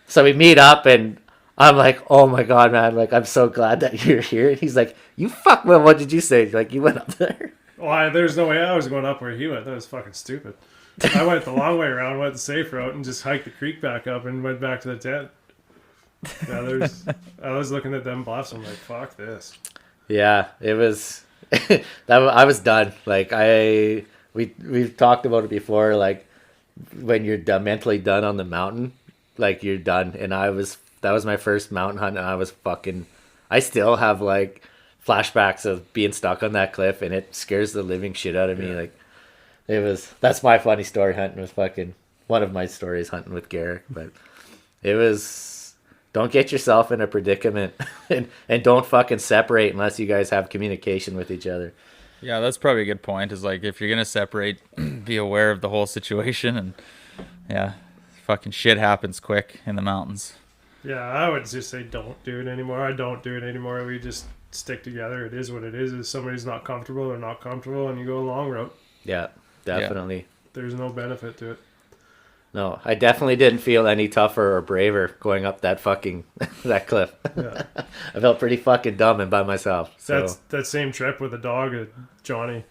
So we meet up, and I'm like, oh my God, man. Like, I'm so glad that you're here. And he's like, you fuck, man, what did you say? Like, you went up there? Well, there's no way I was going up where he went. That was fucking stupid. I went the long way around, went the safe route, and just hiked the creek back up and went back to the tent. Yeah, I was looking at them bluffs. I'm like, fuck this. Yeah, it was... I was done. Like, I we've talked about it before. Like when you're done, mentally done on the mountain, like you're done. And that was my first mountain hunt, and I was fucking. I still have like flashbacks of being stuck on that cliff, and it scares the living shit out of me. Like that's my funny story. Hunting was fucking one of my stories, hunting with Garrick, but it was. Don't get yourself in a predicament, and don't fucking separate unless you guys have communication with each other. Yeah, that's probably a good point. Is like if you're gonna separate, be aware of the whole situation, and yeah, fucking shit happens quick in the mountains. Yeah, I would just say don't do it anymore. I don't do it anymore. We just stick together. It is what it is. If somebody's not comfortable, they're not comfortable, and you go a long route. Yeah, definitely. There's no benefit to it. No, I definitely didn't feel any tougher or braver going up that fucking that cliff. Yeah. I felt pretty fucking dumb and by myself. So That's that same trip with the dog, Johnny.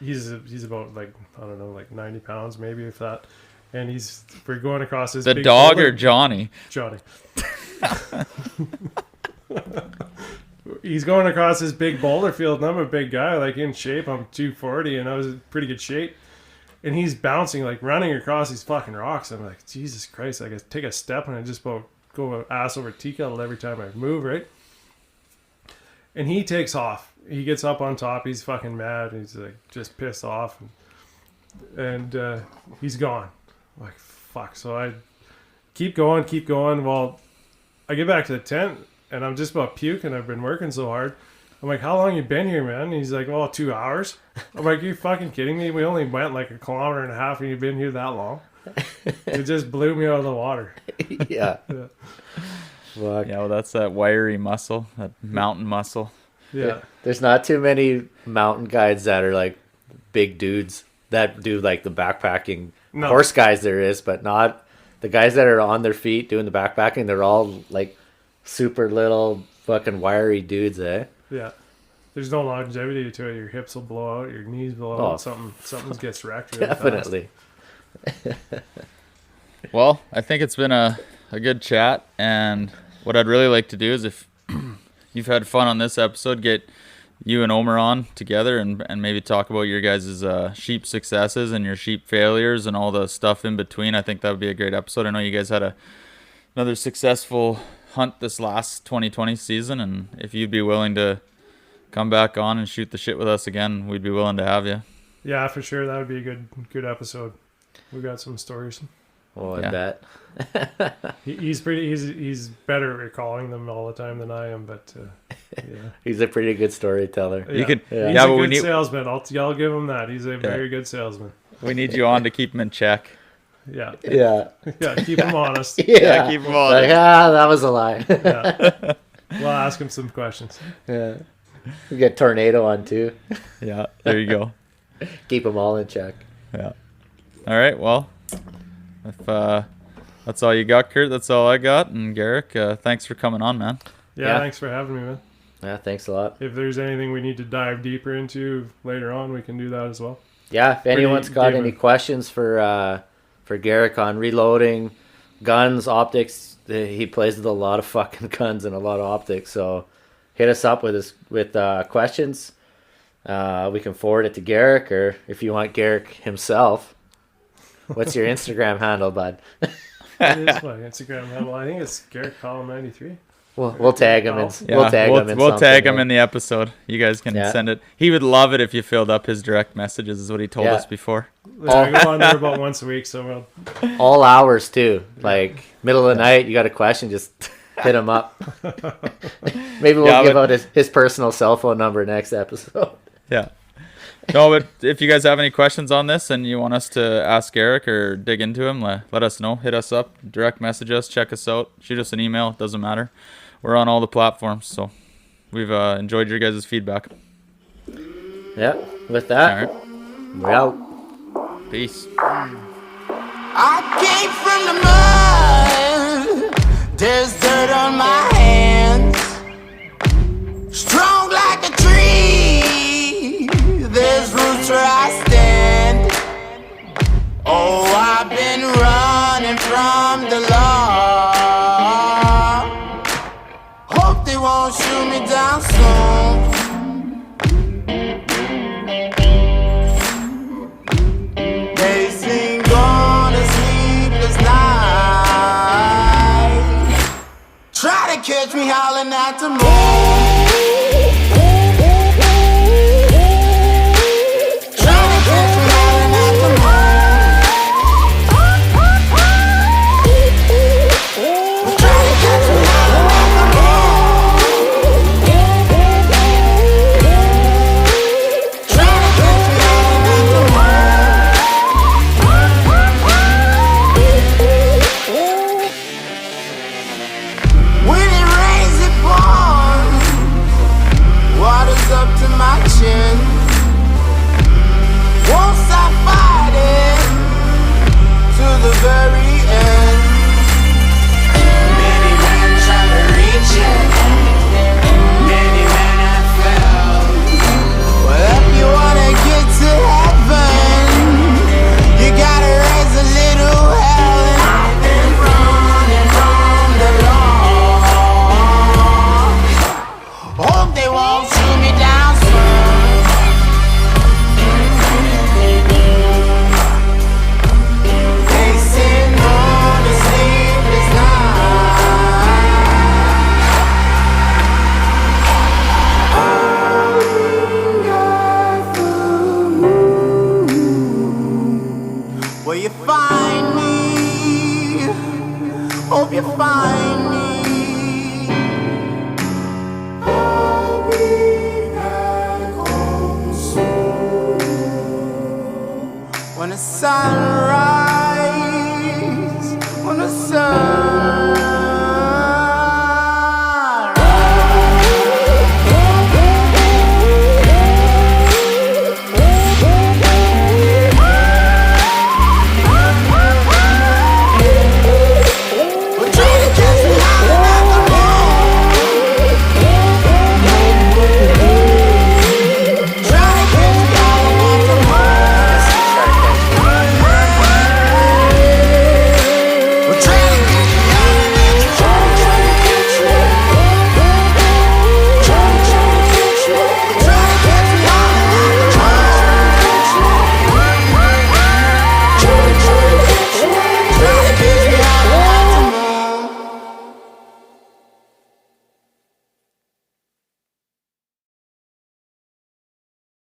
He's about like I don't know, like 90 pounds maybe if that, and we're going across this. The big dog boulder. or Johnny? Johnny. He's going across this big boulder field, and I'm a big guy, like in shape. I'm 240, and I was in pretty good shape. And he's bouncing, like running across these fucking rocks. I'm like, Jesus Christ! I take a step, and I just about go ass over tea kettle every time I move, right? And he takes off. He gets up on top. He's fucking mad. He's like just pissed off, and he's gone. I'm like, fuck. So I keep going. Well, I get back to the tent, and I'm just about puking. I've been working so hard. I'm like, how long you been here, man? And he's like, well, 2 hours. I'm like, you fucking kidding me? We only went like 1.5 kilometers, and you've been here that long? It just blew me out of the water. yeah. Yeah. Fuck. Yeah, well, that's that wiry muscle, that mountain muscle. Yeah. There's not too many mountain guides that are like big dudes that do like the backpacking. No. Horse guys there is, but not the guys that are on their feet doing the backpacking. They're all like super little fucking wiry dudes, eh? Yeah. There's no longevity to it. Your hips will blow out. Your knees blow out. Something gets wrecked really Definitely. Well, I think it's been a good chat, and what I'd really like to do is if you've had fun on this episode, get you and Omer on together and maybe talk about your guys' sheep successes and your sheep failures and all the stuff in between. I think that would be a great episode. I know you guys had another successful hunt this last 2020 season, and if you'd be willing to come back on and shoot the shit with us again, we'd be willing to have you. Yeah, for sure. That would be a good episode. We got some stories. Oh, I Yeah. bet. He's better at recalling them all the time than I am, but yeah. He's a pretty good storyteller. You could, Yeah. He's yeah, a but good salesman. I'll give him that. He's a very good salesman. we need you on to keep him in check. Yeah, Yeah. yeah. Keep him honest. Yeah. keep him on. Like, that was a lie. Yeah. We'll ask him some questions. Yeah. We get Tornado on too. Yeah, there you go. Keep them all in check. Yeah. All right. Well, if that's all you got, Kurt, that's all I got. And Garrick, thanks for coming on, man. Yeah, Yeah. thanks for having me, man. Yeah, thanks a lot. If there's anything we need to dive deeper into later on, we can do that as well. Yeah, if anyone's got given. any questions for Garrick on reloading, guns, optics, he plays with a lot of fucking guns and a lot of optics. So hit us up with questions. We can forward it to Garrick, or if you want Garrick himself, what's your Instagram handle, bud? It is my Instagram handle. I think it's Garrett Column 93. We'll tag him. Yeah, We'll tag him. we'll tag him in the episode. You guys can Yeah. send it. He would love it if you filled up his direct messages, is what he told Yeah. us before. I go on there about once a week, so we'll all hours too. Like middle of the night, you got a question, just hit him up. Maybe we'll give out his personal cell phone number next episode. Yeah. No, but if you guys have any questions on this and you want us to ask Garrick or dig into him, let us know. Hit us up, direct message us, check us out, shoot us an email. It doesn't matter. We're on all the platforms, so we've enjoyed your guys' feedback. Yeah. With All that, right. we're out. Peace. I came from the mud. There's dirt on my hands. Strong like a tree. There's roots where I stand. Oh, I've been running from the law. Hope they won't shoot me down soon. catch me howling at the moon. Trying to catch me howling at the moon. Trying to catch me howling at the moon. Trying to catch me howling at the moon. When it rains, it pours. Water's up to my chin. Won't stop fighting to the very end. Many men try to reach it. Many men have failed. Well, if you wanna get to heaven, you gotta raise a little hell. And I've been running from the law. Hope they won't shoot me down soon. Facing on a sleepless night. Will you find me? Hope you find me. I'll be back home soon. When the sun rises.